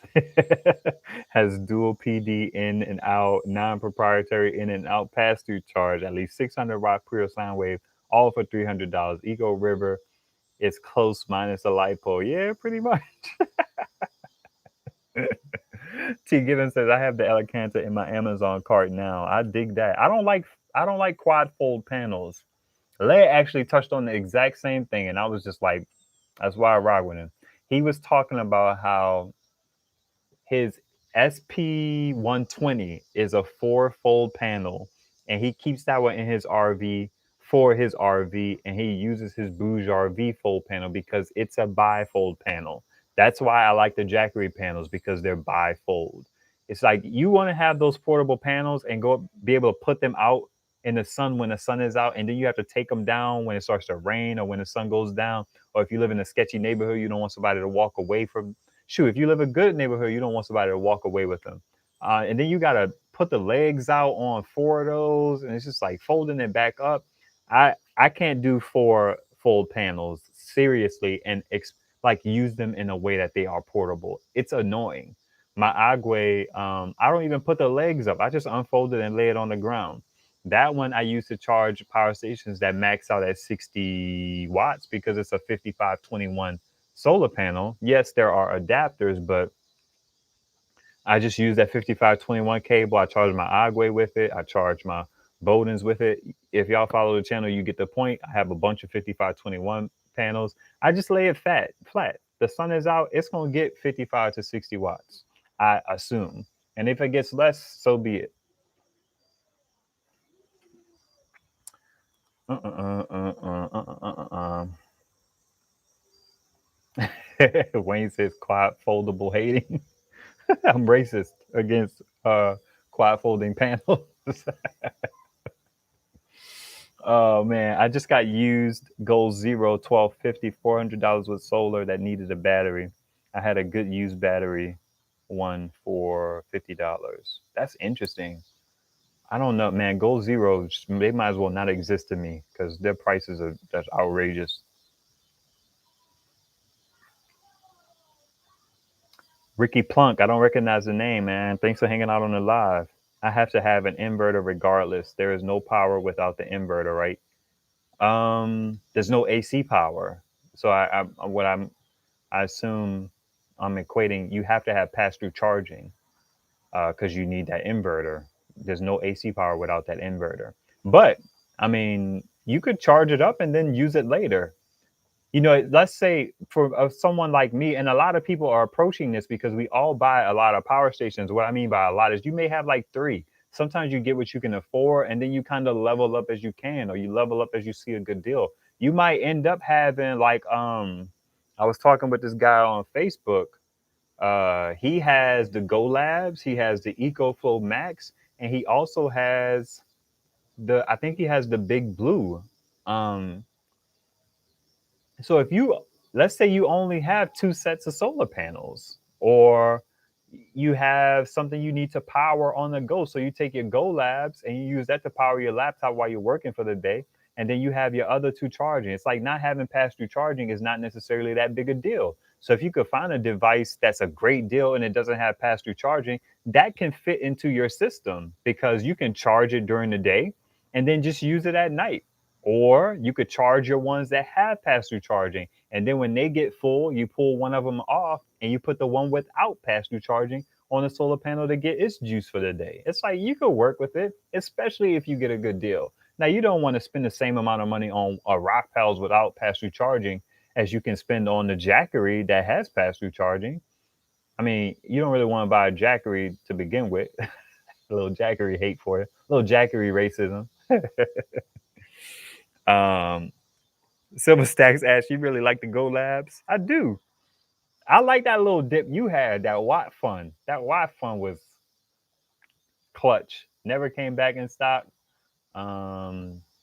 Has dual PD in and out, non-proprietary in and out, pass-through charge, at least 600 watt pure sine wave, all for $300. Eco River is close minus a LiPo. Yeah, pretty much. T Gibbons says, I have the Elecanta in my Amazon cart now. I dig that. I don't like quad fold panels. Leia actually touched on the exact same thing, and I was just like, that's why I rock with him. He was talking about how his SP120 is a 4-fold panel, and he keeps that one in his RV for his RV, and he uses his Bouge RV fold panel because it's a bifold panel. That's why I like the Whackery panels, because they're bifold. It's like you want to have those portable panels and go be able to put them out in the sun when the sun is out, and then you have to take them down when it starts to rain or when the sun goes down. Or if you live in a sketchy neighborhood, you don't want somebody to walk away from. Shoot, if you live in a good neighborhood, you don't want somebody to walk away with them. And then you got to put the legs out on 4 of those, and it's just like folding it back up. I can't do 4-fold panels seriously and like use them in a way that they are portable. It's annoying. My Agwe, I don't even put the legs up. I just unfold it and lay it on the ground. That one I use to charge power stations that max out at 60 watts because it's a 5521 solar panel. Yes, there are adapters, but I just use that 5521 cable. I charge my Agwe with it. I charge my Bodens with it. If y'all follow the channel, you get the point. I have a bunch of 5521 panels. I just lay it flat. The sun is out. It's going to get 55 to 60 watts, I assume. And if it gets less, so be it. Wayne says quad foldable hating. I'm racist against quad folding panels. Oh man, I just got used Goal Zero 1250 $400 with solar that needed a battery. I had a good used battery one for $50. That's interesting. I don't know, man. Goal Zero, they might as well not exist to me because their prices are that's outrageous. Ricky Plunk, I don't recognize the name, man. Thanks for hanging out on the live. I have to have an inverter regardless. There is no power without the inverter, right? There's no AC power. So I assume I'm equating. You have to have pass through charging because you need that inverter. There's no AC power without that inverter. But I mean, you could charge it up and then use it later. Let's say for someone like me, and a lot of people are approaching this because we all buy a lot of power stations. What I mean by a lot is you may have like 3. Sometimes you get what you can afford, and then you kind of level up as you can, or you level up as you see a good deal. You might end up having like, I was talking with this guy on Facebook. He has the GoLabs, he has the EcoFlow Max, and he also has I think he has the Big Blue. Um, so if you, let's say you only have 2 sets of solar panels, or you have something you need to power on the go. So you take your GoLabs and you use that to power your laptop while you're working for the day. And then you have your other 2 charging. It's like not having pass through charging is not necessarily that big a deal. So if you could find a device that's a great deal and it doesn't have pass through charging, that can fit into your system because you can charge it during the day and then just use it at night. Or you could charge your ones that have pass through charging. And then when they get full, you pull one of them off and you put the one without pass through charging on the solar panel to get its juice for the day. It's like you could work with it, especially if you get a good deal. Now, you don't want to spend the same amount of money on rock pals without pass through charging as you can spend on the Whackery that has pass through charging. I mean, you don't really want to buy a Whackery to begin with. A little Whackery hate for it, a little Whackery racism. um, Silver Stacks asks, you really like the GoLabs? I do. I like that little dip you had, that Watt Fun. That Watt Fun was clutch. Never came back in stock.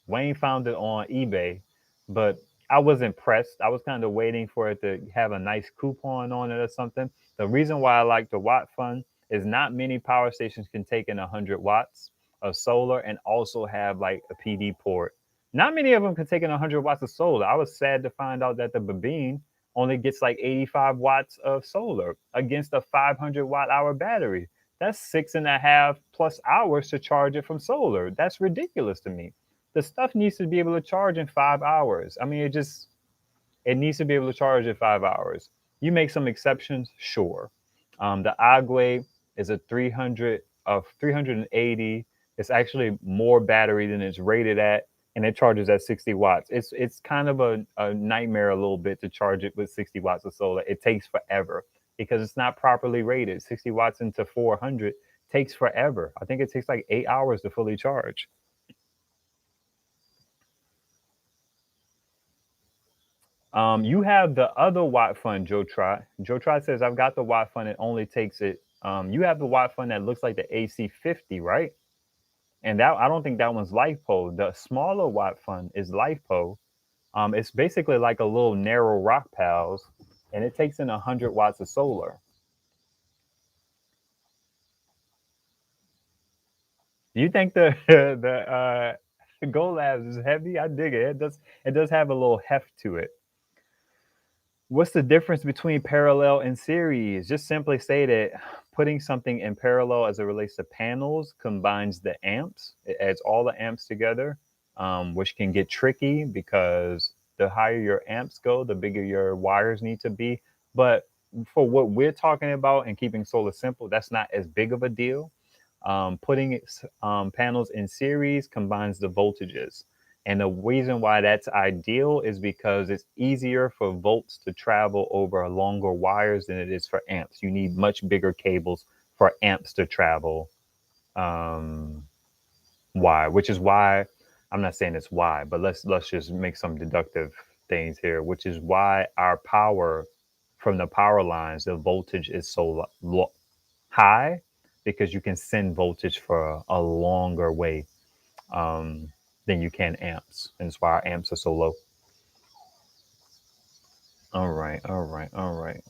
Wayne found it on eBay, but I was impressed. I was kind of waiting for it to have a nice coupon on it or something. The reason why I like the Watt Fun is not many power stations can take in 100 watts of solar and also have like a PD port. Not many of them can take in 100 watts of solar. I was sad to find out that the Babine only gets like 85 watts of solar against a 500 watt hour battery. That's 6.5 plus hours to charge it from solar. That's ridiculous to me. The stuff needs to be able to charge in 5 hours. I mean, it needs to be able to charge in 5 hours. You make some exceptions, sure. The Agwe is a 380. It's actually more battery than it's rated at, and it charges at 60 watts. It's kind of a nightmare a little bit to charge it with 60 watts of solar. It takes forever because it's not properly rated. 60 watts into 400 takes forever. I think it takes like 8 hours to fully charge. You have the other Watt Fund, Joe Trot. Joe Trot says, I've got the Watt Fund. It only takes it. You have the Watt Fund that looks like the AC50, right? And that I don't think that one's LiFePo. The smaller Watt Fund is LiFePo. It's basically like a little narrow rock pals, and it takes in 100 watts of solar. Do you think the the GoLabs is heavy? I dig it. It does have a little heft to it. What's the difference between parallel and series? Just simply say that putting something in parallel as it relates to panels combines the amps. It adds all the amps together, which can get tricky because the higher your amps go, the bigger your wires need to be. But for what we're talking about and keeping solar simple, that's not as big of a deal. Putting panels in series combines the voltages. And the reason why that's ideal is because it's easier for volts to travel over longer wires than it is for amps. You need much bigger cables for amps to travel. Why? Which is why I'm not saying it's why, but let's just make some deductive things here. Which is why our power from the power lines, the voltage is so high because you can send voltage for a longer way. Than you can amps. And that's why our amps are so low. All right, all right, all right.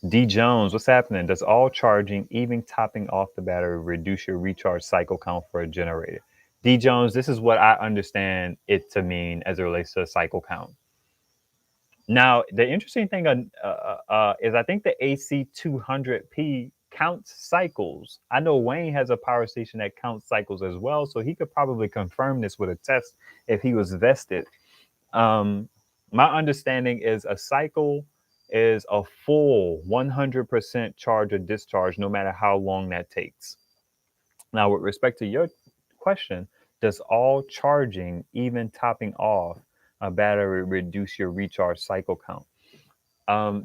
D Jones, what's happening? Does all charging, even topping off the battery, reduce your recharge cycle count for a generator? D Jones, this is what I understand it to mean as it relates to a cycle count. Now, the interesting thing is I think the AC200P counts cycles. I know Wayne has a power station that counts cycles as well, so he could probably confirm this with a test if he was vested. My understanding is a cycle is a full 100% charge or discharge, no matter how long that takes. Now, with respect to your question, does all charging, even topping off a battery, reduce your recharge cycle count?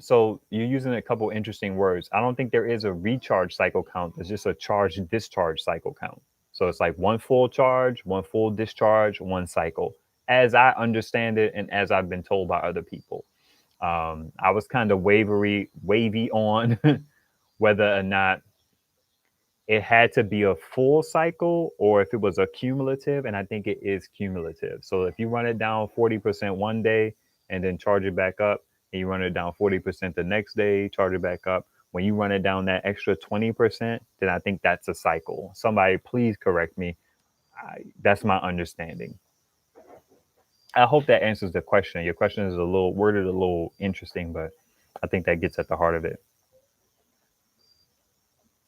So you're using a couple interesting words. I don't think there is a recharge cycle count. There's just a charge discharge cycle count. So it's like one full charge, one full discharge, one cycle, as I understand it and as I've been told by other people. I was kind of wavy on whether or not it had to be a full cycle or if it was a cumulative, and I think it is cumulative. So if you run it down 40% one day and then charge it back up, and you run it down 40% the next day, charge it back up, when you run it down that extra 20%, then I think that's a cycle. Somebody please correct me. That's my understanding. I hope that answers the question. Your question is a little worded a little interesting, but I think that gets at the heart of it.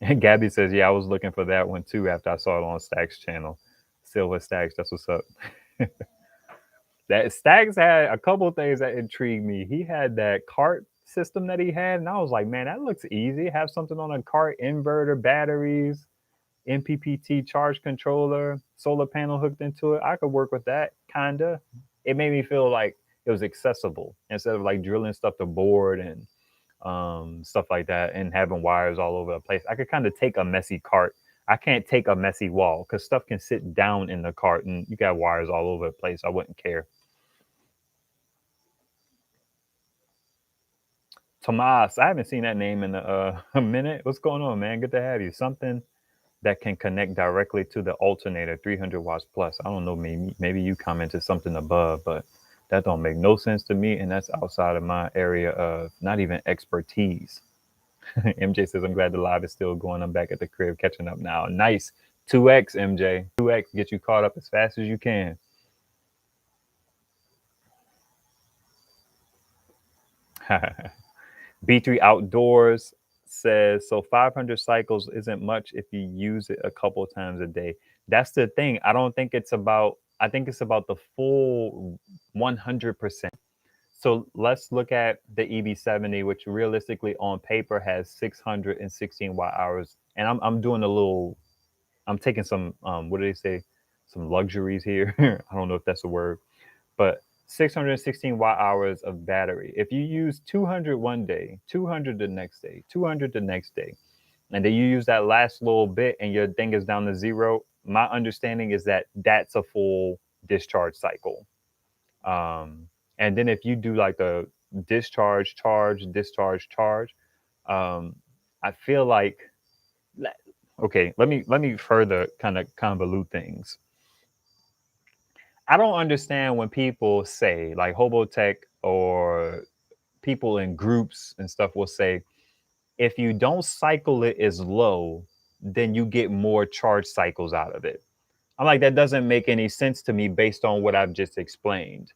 And Gabby says, yeah, I was looking for that one too after I saw it on Stacks channel. Silver Stacks, that's what's up. That Stacks had a couple of things that intrigued me. He had that cart system that he had, and I was like, man, that looks easy. Have something on a cart, inverter, batteries, MPPT charge controller, solar panel hooked into it. I could work with that, kinda. It made me feel like it was accessible instead of like drilling stuff to board and stuff like that and having wires all over the place. I could kind of take a messy cart. I can't take a messy wall because stuff can sit down in the cart and you got wires all over the place. I wouldn't care. Tomas, I haven't seen that name in a minute. What's going on, man? Good to have you. Something that can connect directly to the alternator, 300 watts plus. I don't know, maybe you commented something above, but that don't make no sense to me, and that's outside of my area of not even expertise. MJ says, I'm glad the live is still going. I'm back at the crib catching up now. Nice. 2x, MJ. 2x, get you caught up as fast as you can. B3 Outdoors says, so 500 cycles isn't much if you use it a couple times a day. That's the thing. I don't think it's about, I think it's about the full 100%. So let's look at the EB70, which realistically on paper has 616 watt hours. And I'm doing a little, I'm taking some, what do they say? Some luxuries here. I don't know if that's a word, but 616 watt hours of battery. If you use 200 one day, 200 the next day, 200 the next day, and then you use that last little bit and your thing is down to zero, my understanding is that that's a full discharge cycle. And then if you do like the discharge, charge, discharge, charge, I feel like, okay, let me further kind of convolute things. I don't understand when people say, like Hobotech or people in groups and stuff will say, if you don't cycle it as low, then you get more charge cycles out of it. I'm like, that doesn't make any sense to me based on what I've just explained.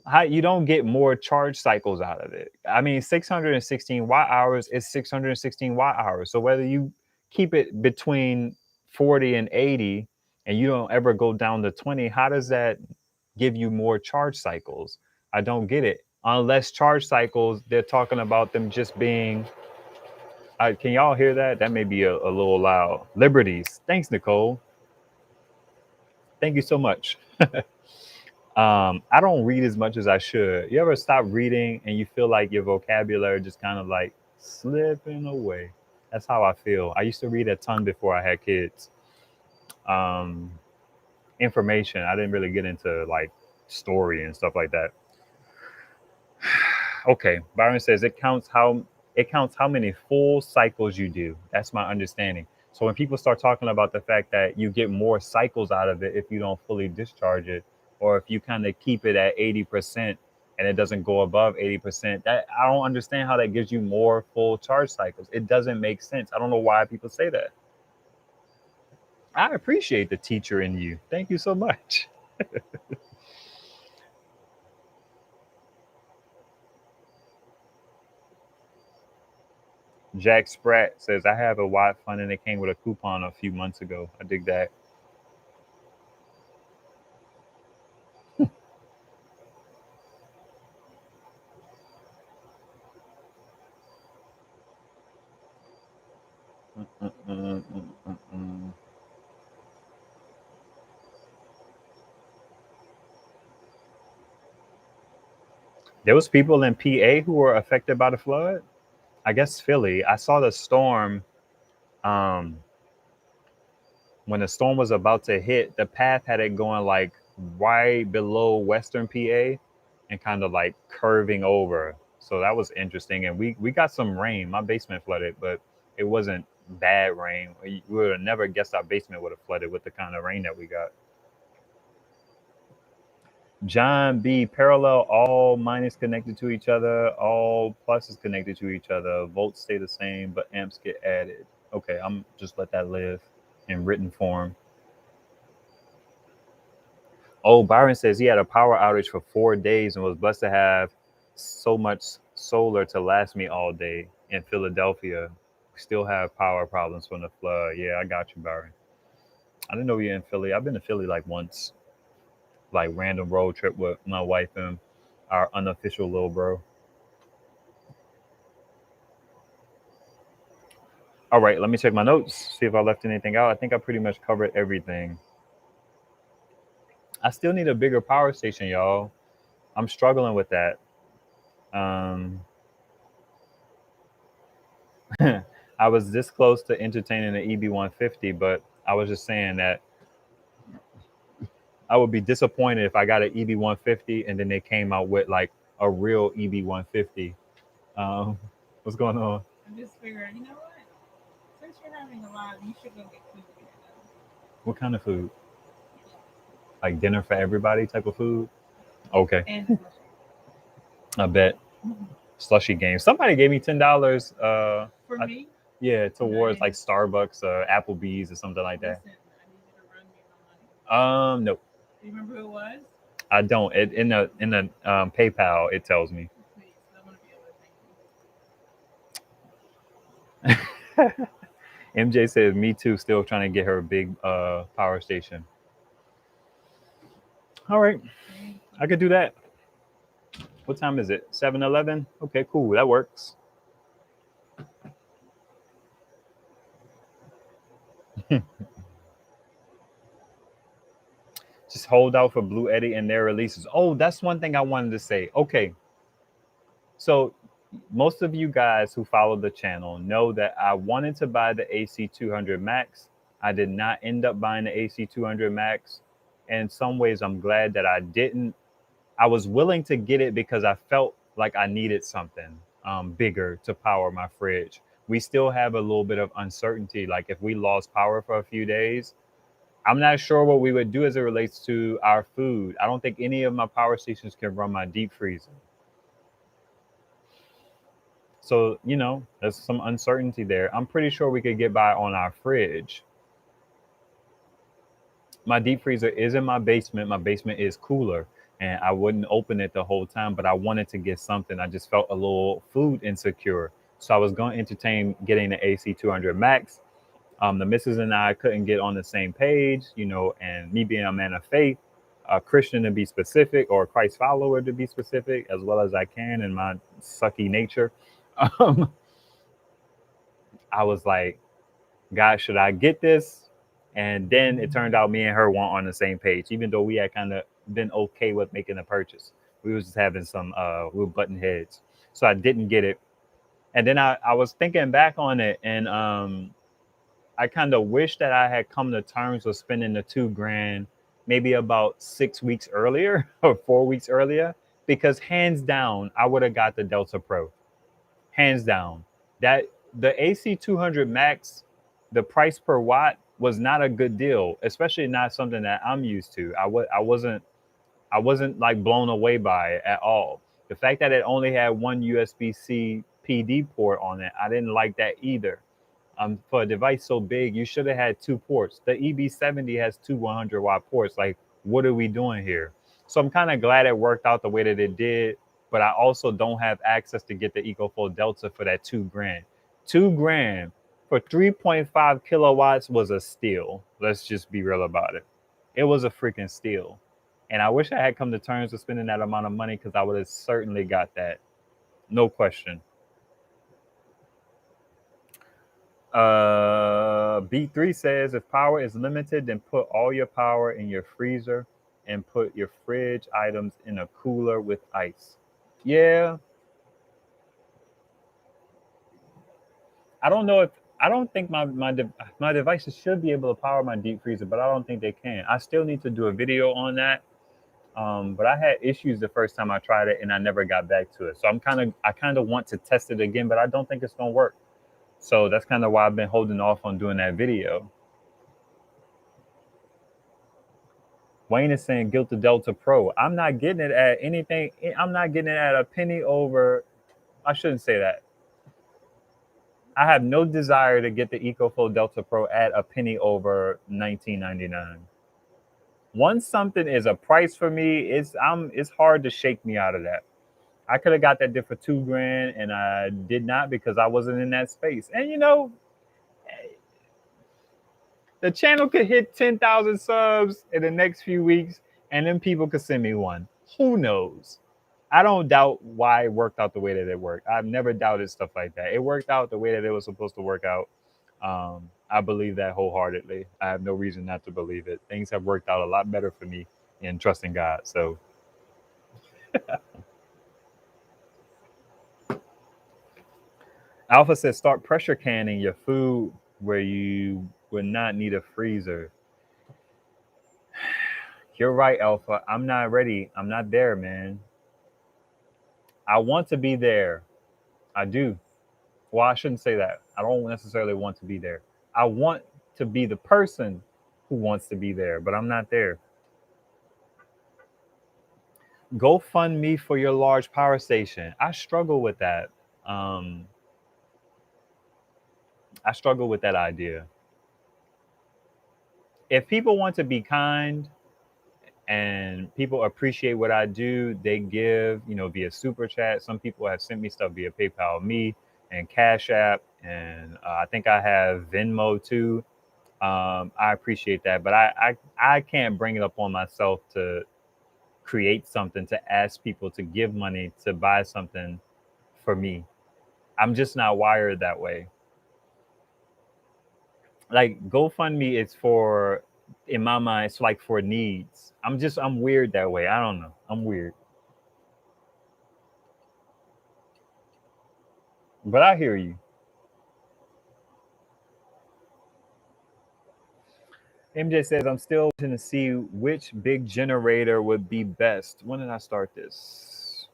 How you don't get more charge cycles out of it? I mean, 616 watt hours is 616 watt hours. So whether you keep it between 40 and 80 and you don't ever go down to 20, how does that give you more charge cycles? I don't get it. Unless charge cycles, they're talking about them just being. Can y'all hear that? That may be a little loud. Liberties. Thanks, Nicole. Thank you so much. I don't read as much as I should. You ever stop reading and you feel like your vocabulary just kind of like slipping away? That's how I feel. I used to read a ton before I had kids. Um, Information. I didn't really get into like story and stuff like that. Okay, Byron says it counts how many full cycles you do. That's my understanding. So when people start talking about the fact that you get more cycles out of it if you don't fully discharge it, or if you kind of keep it at 80% and it doesn't go above 80%, that I don't understand how that gives you more full charge cycles. It doesn't make sense. I don't know why people say that. I appreciate the teacher in you. Thank you so much. Jack Spratt says, I have a Watt fund and it came with a coupon a few months ago. I dig that. There was people in PA who were affected by the flood. I guess Philly. I saw the storm. Um, when the storm was about to hit, the path had it going like right below Western PA and kind of like curving over. So that was interesting. And we got some rain. My basement flooded, but it wasn't bad rain. We would have never guessed our basement would have flooded with the kind of rain that we got. John B. Parallel, all minus connected to each other, all pluses connected to each other. Volts stay the same, but amps get added. Okay, I'm just let that live in written form. Oh, Byron says he had a power outage for 4 days and was blessed to have so much solar to last me all day in Philadelphia. Still have power problems from the flood. Yeah, I got you, Byron. I didn't know you were in Philly. I've been to Philly like once, like random road trip with my wife and our unofficial little bro. All right, let me check my notes, see if I left anything out. I think I pretty much covered everything. I still need a bigger power station, y'all. I'm struggling with that. I was this close to entertaining the EB150, but I was just saying that I would be disappointed if I got an EB150 and then they came out with like a real EB150. What's going on? I'm just figuring, you know what? Since you're having a lot, you should go get food here now. What kind of food? Like dinner for everybody type of food? Okay. And I bet. Slushy game. Somebody gave me $10. For me? Yeah, towards Nice. like Starbucks or Applebee's or something like that. Listen, Nope. Do you remember who it was? I don't. In the PayPal, it tells me. Please, I want to be able to thank you. MJ says, "Me too. Still trying to get her a big power station." All right, Thank I you. could do that. What time is it? 7:11. Okay, cool. That works. Just hold out for Blue Eddie and their releases. Oh, that's one thing I wanted to say. Okay, so most of you guys who follow the channel know that I wanted to buy the AC200 Max. I did not end up buying the AC200 Max. In some ways, I'm glad that I didn't. I was willing to get it because I felt like I needed something bigger to power my fridge. We still have a little bit of uncertainty. Like if we lost power for a few days, I'm not sure what we would do as it relates to our food. I don't think any of my power stations can run my deep freezer. So, there's some uncertainty there. I'm pretty sure we could get by on our fridge. My deep freezer is in my basement. My basement is cooler, and I wouldn't open it the whole time, but I wanted to get something. I just felt a little food insecure. So I was going to entertain getting the AC200 Max. The missus and I couldn't get on the same page, and me being a man of faith, a Christian to be specific, or a Christ follower to be specific, as well as I can in my sucky nature. Um, I was like, God, should I get this? And then it turned out me and her weren't on the same page, even though we had kind of been okay with making the purchase. We was just having some we were button heads. So I didn't get it. And then I was thinking back on it, and I kind of wish that I had come to terms with spending the $2,000 maybe about 6 weeks earlier or 4 weeks earlier, because hands down, I would have got the Delta Pro. Hands down. That the AC200 Max, the price per watt was not a good deal, especially not something that I'm used to. I wasn't like blown away by it at all. The fact that it only had one USB-C PD port on it, I didn't like that either. For a device so big, you should have had two ports. The EB70 has two 100-watt ports. Like, what are we doing here? So I'm kind of glad it worked out the way that it did, but I also don't have access to get the EcoFlow Delta for that $2,000. $2,000 for 3.5 kilowatts was a steal. Let's just be real about it. It was a freaking steal. And I wish I had come to terms with spending that amount of money, because I would have certainly got that. No question. B3 says, if power is limited, then put all your power in your freezer and put your fridge items in a cooler with ice. Yeah. I don't know if I don't think my devices should be able to power my deep freezer, but I don't think they can. I still need to do a video on that. But I had issues the first time I tried it, and I never got back to it. So I kind of want to test it again, but I don't think it's gonna work. So that's kind of why I've been holding off on doing that video. Wayne is saying guilt to Delta Pro. I'm not getting it at anything. I'm not getting it at a penny over. I shouldn't say that. I have no desire to get the EcoFlow Delta Pro at a penny over $19.99. Once something is a price for me, it's hard to shake me out of that. I could have got that for $2,000, and I did not, because I wasn't in that space. And the channel could hit 10,000 subs in the next few weeks, and then people could send me one. Who knows? I don't doubt why it worked out the way that it worked. I've never doubted stuff like that. It worked out the way that it was supposed to work out. I believe that wholeheartedly. I have no reason not to believe it. Things have worked out a lot better for me in trusting God. So Alpha says, start pressure canning your food where you would not need a freezer. You're right, Alpha. I'm not ready. I'm not there, man. I want to be there. I do. Well, I shouldn't say that. I don't necessarily want to be there. I want to be the person who wants to be there, but I'm not there. Go fund me for your large power station. I struggle with that. I struggle with that idea. if people want to be kind and people appreciate what I do, they give, via super chat. Some people have sent me stuff via PayPal, me and Cash App, and I think I have Venmo too. I appreciate that, but I can't bring it up on myself to create something to ask people to give money to buy something for me. I'm just not wired that way. Like GoFundMe is for, in my mind, it's like for needs. I'm weird that way. I don't know. I'm weird. But I hear you. MJ says I'm still watching to see which big generator would be best. When did I start this?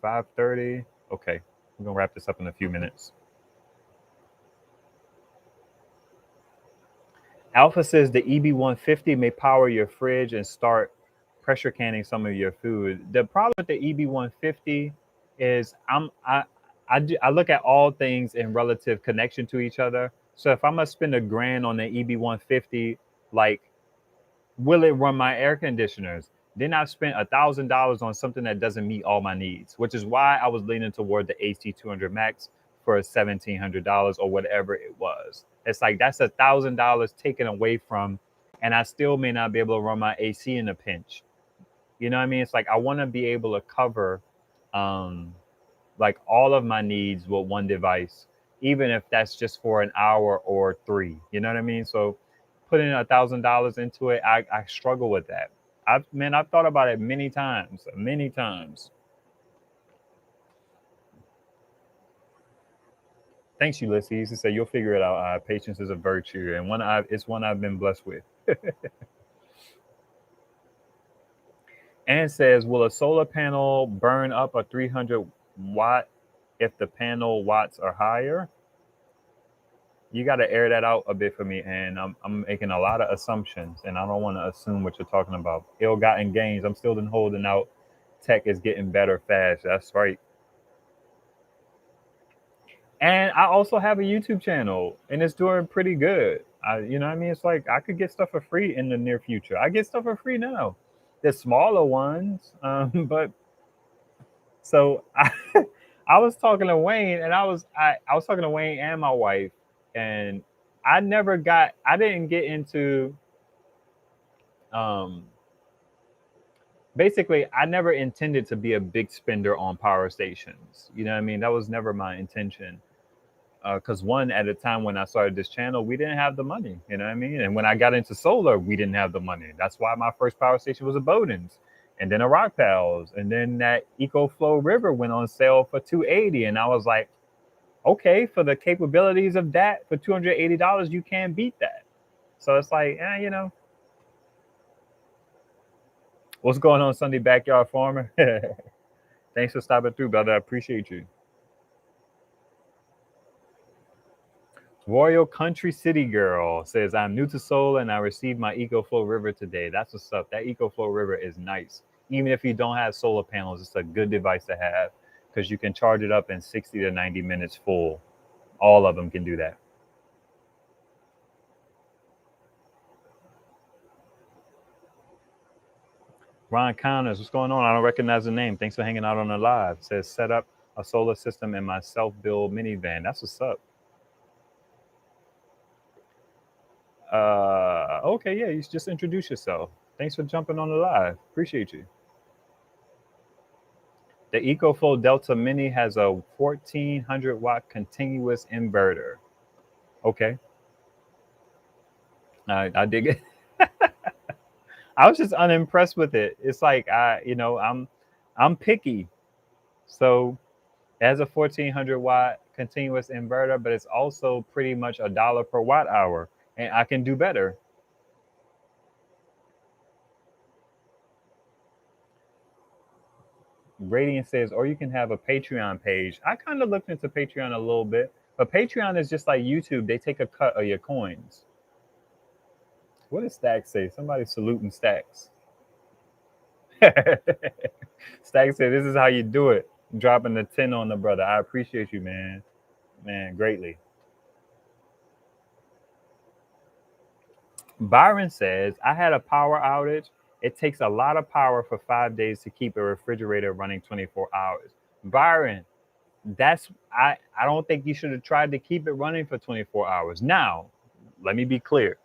5:30. Okay, we're gonna wrap this up in a few minutes. Alpha says the EB150 may power your fridge and start pressure canning some of your food. The problem with the EB150 is I look at all things in relative connection to each other. So if I'm gonna spend $1,000 on the EB150, like, will it run my air conditioners? Then I've spent $1,000 on something that doesn't meet all my needs, which is why I was leaning toward the AC200 Max for $1,700 or whatever it was. It's like that's $1,000 taken away from, and I still may not be able to run my AC in a pinch. You know what I mean? It's like I want to be able to cover, like all of my needs with one device, even if that's just for an hour or three. You know what I mean? So putting $1,000 into it, I struggle with that. I've thought about it many times, many times. Thanks, Ulysses. He said you'll figure it out. Patience is a virtue, and it's one I've been blessed with. And says, will a solar panel burn up a 300 watt if the panel watts are higher? You got to air that out a bit for me, and I'm making a lot of assumptions, and I don't want to assume what you're talking about. Ill-gotten gains. I'm still been holding out. Tech is getting better fast. That's right. And I also have a YouTube channel, and it's doing pretty good. You know what I mean? It's like I could get stuff for free in the near future. I get stuff for free now. The smaller ones, but so I was talking to Wayne, and I was talking to Wayne and my wife, and I didn't get into, basically, I never intended to be a big spender on power stations. You know what I mean? That was never my intention. Because one, at a time when I started this channel, we didn't have the money. You know what I mean? And when I got into solar, we didn't have the money. That's why my first power station was a Bowden's, and then a Rock Pals, and then that EcoFlow River went on sale for $280, and I was like, okay, for the capabilities of that, for $280, you can't beat that. So it's like, what's going on, Sunday Backyard Farmer? Thanks for stopping through, brother. I appreciate you. Royal Country City Girl says, I'm new to solar and I received my EcoFlow River today. That's what's up. That EcoFlow River is nice. Even if you don't have solar panels, it's a good device to have because you can charge it up in 60 to 90 minutes full. All of them can do that. Ron Connors, what's going on? I don't recognize the name. Thanks for hanging out on the live. Says, set up a solar system in my self-build minivan. That's what's up. Okay, yeah, you just introduce yourself. Thanks for jumping on the live. Appreciate you. The EcoFlow Delta Mini has a 1400 watt continuous inverter. Okay. I dig it. I was just unimpressed with it. It's like I'm picky. So it has a 1400 watt continuous inverter, but it's also pretty much $1 per watt hour, and I can do better. Radiant says, or you can have a Patreon page. I kind of looked into Patreon a little bit, but Patreon is just like YouTube. They take a cut of your coins. What does Stacks say? Somebody saluting Stacks. Stacks said, this is how you do it. Dropping the 10 on the brother. I appreciate you, man. Man, greatly. Byron says, I had a power outage. It takes a lot of power for 5 days to keep a refrigerator running 24 hours. Byron, I don't think you should have tried to keep it running for 24 hours. Now, let me be clear.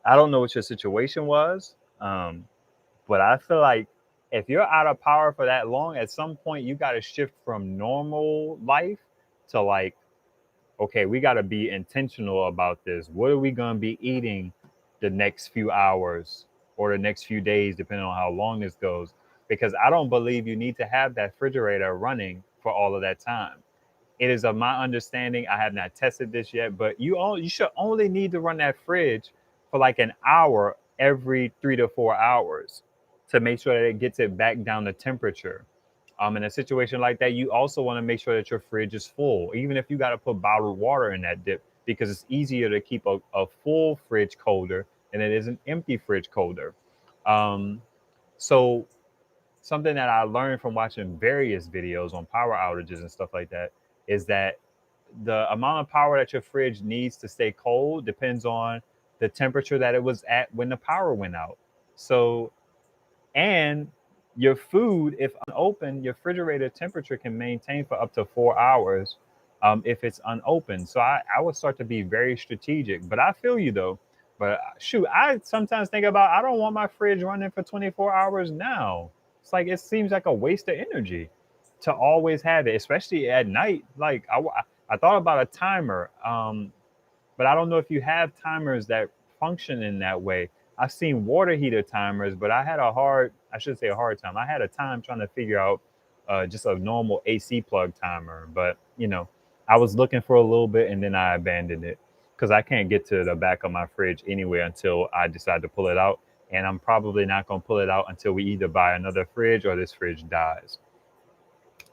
I don't know what your situation was, but I feel like if you're out of power for that long, at some point you got to shift from normal life to like, okay, we got to be intentional about this. What are we going to be eating the next few hours or the next few days, depending on how long this goes? Because I don't believe you need to have that refrigerator running for all of that time. It is of my understanding, I have not tested this yet, but you should only need to run that fridge for like an hour every 3 to 4 hours to make sure that it gets it back down to temperature. In a situation like that, you also want to make sure that your fridge is full, even if you got to put bottled water in that dip, because it's easier to keep a full fridge colder than it is an empty fridge colder. Um, so something that I learned from watching various videos on power outages and stuff like that is that the amount of power that your fridge needs to stay cold depends on the temperature that it was at when the power went out. So, and your food, if unopened, your refrigerator temperature can maintain for up to 4 hours if it's unopened. So I would start to be very strategic. But I feel you though. But shoot, I sometimes think about I don't want my fridge running for 24 hours now. It's like it seems like a waste of energy to always have it, especially at night. Like I thought about a timer. But I don't know if you have timers that function in that way. I've seen water heater timers, but I should say a hard time. I had a time trying to figure out just a normal AC plug timer. But, I was looking for a little bit and then I abandoned it because I can't get to the back of my fridge anyway until I decide to pull it out. And I'm probably not going to pull it out until we either buy another fridge or this fridge dies.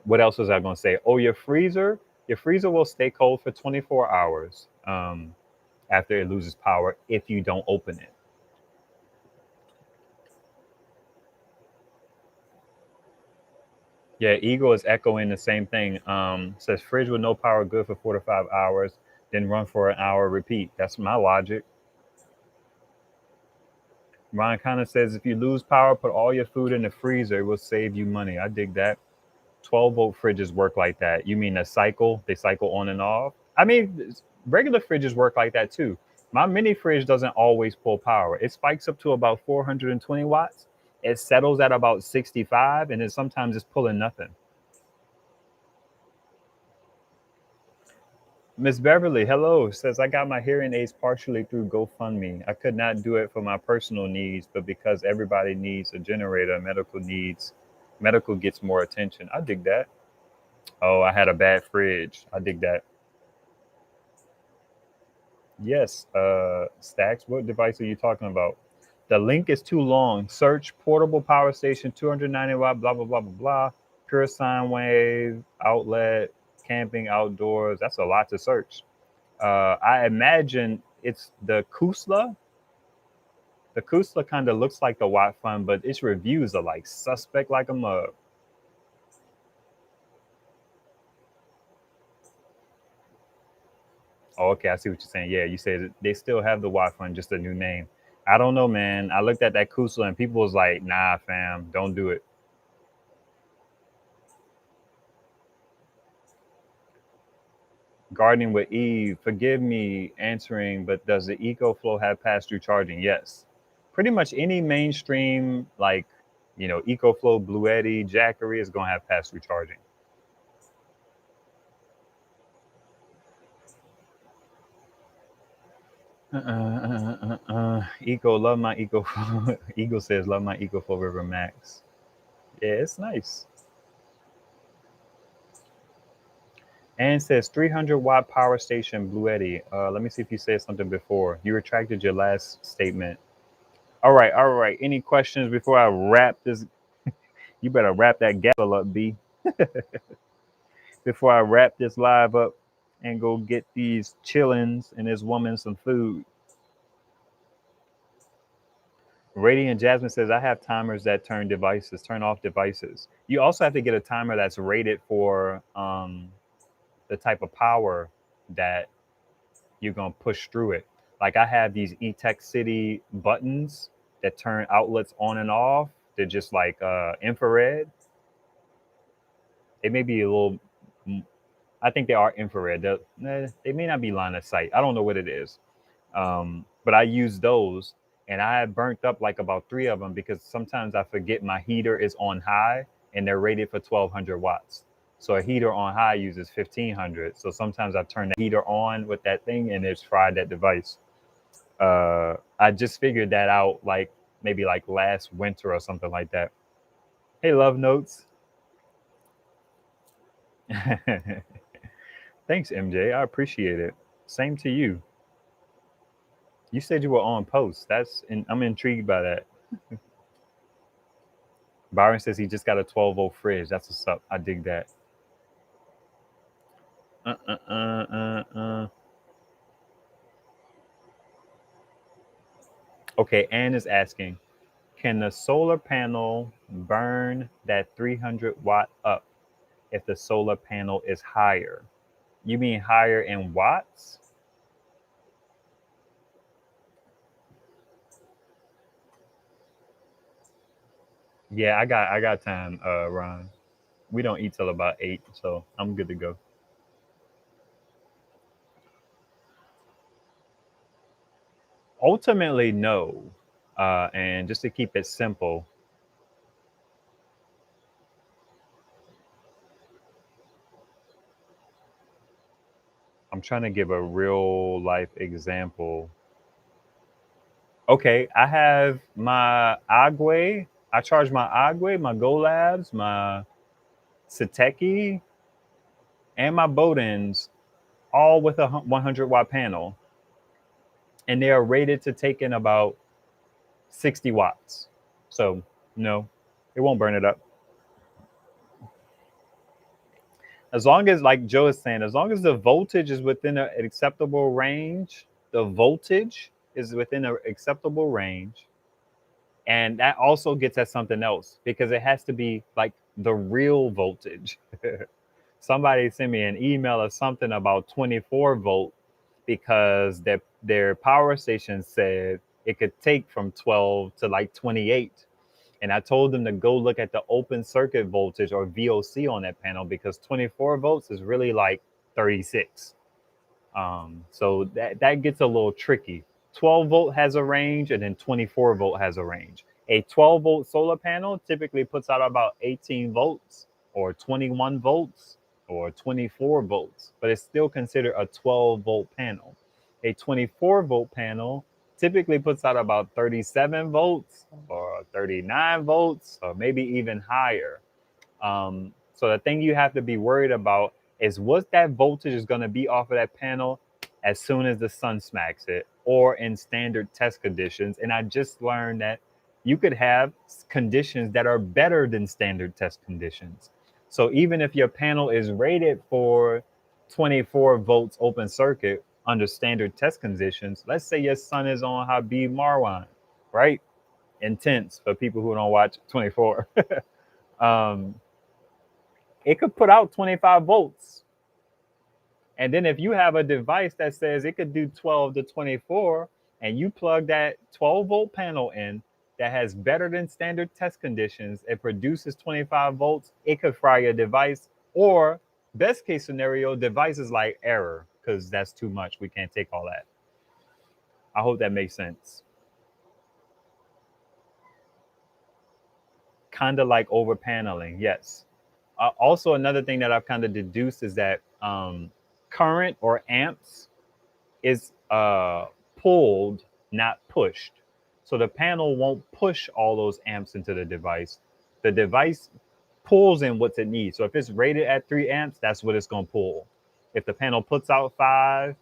What else was I going to say? Oh, your freezer will stay cold for 24 hours. After it loses power if you don't open it. Yeah, Eagle is echoing the same thing. Says fridge with no power good for 4 to 5 hours, then run for an hour, repeat. That's my logic. Ryan kind of says if you lose power, put all your food in the freezer. It will save you money. I dig that. 12-volt fridges work like that. You mean a cycle? They cycle on and off? I mean, regular fridges work like that too. My mini fridge doesn't always pull power. It spikes up to about 420 watts. It settles at about 65, and then sometimes it's pulling nothing. Miss Beverly, hello, says I got my hearing aids partially through GoFundMe. I could not do it for my personal needs, but because everybody needs a generator, medical gets more attention. I dig that. Oh, I had a bad fridge. I dig that. Yes, Stacks, what device are you talking about? The link is too long. Search portable power station, 290 watt, blah, blah, blah, blah, blah. Pure sine wave, outlet, camping, outdoors. That's a lot to search. I imagine it's the Kusla. The Kusla kind of looks like the Watt Fund, but its reviews are like suspect like a mug. Oh, okay, I see what you're saying. Yeah, you said they still have the Watt Fund, just a new name. I don't know, man. I looked at that Kusla and people was like, nah, fam, don't do it. Gardening with Eve, forgive me answering, but does the EcoFlow have pass-through charging? Yes. Pretty much any mainstream, like, EcoFlow, Bluetti, Whackery is going to have pass-through charging. Eco, love my EcoFlow. Eagle says, love my EcoFlow River Max. Yeah, it's nice. And says 300 watt power station Bluetti. Let me see if you said something before. You retracted your last statement. All right, all right. Any questions before I wrap this? You better wrap that gavel up, B. Before I wrap this live up and go get these chillins and this woman some food. Radiant Jasmine says, I have timers that turn off devices. You also have to get a timer that's rated for the type of power that you're going to push through it. Like I have these eTech City buttons that turn outlets on and off. They're just like infrared. They may be a little, I think they are infrared. They may not be line of sight. I don't know what it is. But I use those, and I have burnt up like about 3 of them because sometimes I forget my heater is on high and they're rated for 1200 watts. So a heater on high uses 1500. So sometimes I turn the heater on with that thing and it's fried that device. I just figured that out like maybe like last winter or something like that. Hey, love notes. Thanks, MJ. I appreciate it. Same to you. You said you were on post. I'm intrigued by that. Byron says he just got a 12-volt fridge. That's what's up. I dig that. Okay, Anne is asking, can the solar panel burn that 300 watt up if the solar panel is higher? You mean higher in watts? Yeah, I got time, Ron. We don't eat till about 8, so I'm good to go. Ultimately, no. And just to keep it simple, I'm trying to give a real life example. Okay, I have my Agwe. I charge my Agwe, my GoLabs, my Sateki, and my Bodens all with a 100 watt panel. And they are rated to take in about 60 watts. So, no, it won't burn it up. As long as, like Joe is saying, as long as the voltage is within an acceptable range, the voltage is within an acceptable range. And that also gets at something else because it has to be like the real voltage. Somebody sent me an email or something about 24 volt because their power station said it could take from 12 to like 28. And I told them to go look at the open circuit voltage or VOC on that panel because 24 volts is really like 36. So that gets a little tricky. 12 volt has a range and then 24 volt has a range. A 12 volt solar panel typically puts out about 18 volts or 21 volts or 24 volts, but it's still considered a 12 volt panel. A 24 volt panel typically puts out about 37 volts or 39 volts or maybe even higher. So the thing you have to be worried about is what that voltage is going to be off of that panel as soon as the sun smacks it or in standard test conditions. And I just learned that you could have conditions that are better than standard test conditions. So even if your panel is rated for 24 volts open circuit under standard test conditions, let's say your sun is on Habib Marwan, right? Intense for people who don't watch 24. It could put out 25 volts. And then if you have a device that says it could do 12 to 24 and you plug that 12 volt panel in that has better than standard test conditions, it produces 25 volts, it could fry your device. Or best case scenario, device is like error because that's too much. We can't take all that. I hope that makes sense. Kind of like over paneling, yes. Also, another thing that I've kind of deduced is that current or amps is pulled, not pushed. So the panel won't push all those amps into the device. The device pulls in what it needs. So if it's rated at 3 amps, that's what it's going to pull. If the panel puts out 5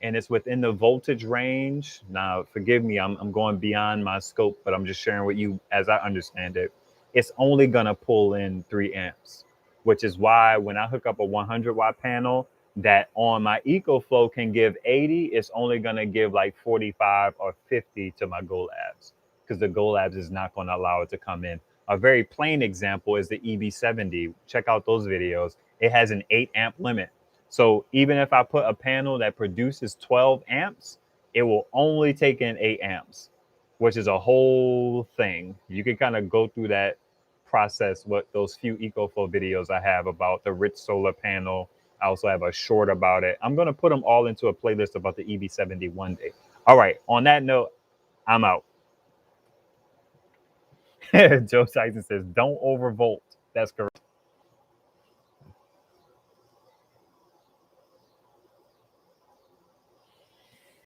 and it's within the voltage range, now forgive me, I'm going beyond my scope, but I'm just sharing with you as I understand it. It's only going to pull in 3 amps, which is why when I hook up a 100 watt panel that on my EcoFlow can give 80, it's only going to give like 45 or 50 to my GoLabs because the GoLabs is not going to allow it to come in. A very plain example is the EB70. Check out those videos. It has an 8 amp limit. So even if I put a panel that produces 12 amps, it will only take in 8 amps, which is a whole thing. You can kind of go through that process with those few EcoFlow videos I have about the rich solar panel. I also have a short about it. I'm going to put them all into a playlist about the EV70 one day. All right. On that note, I'm out. Joe Tyson says, don't overvolt. That's correct.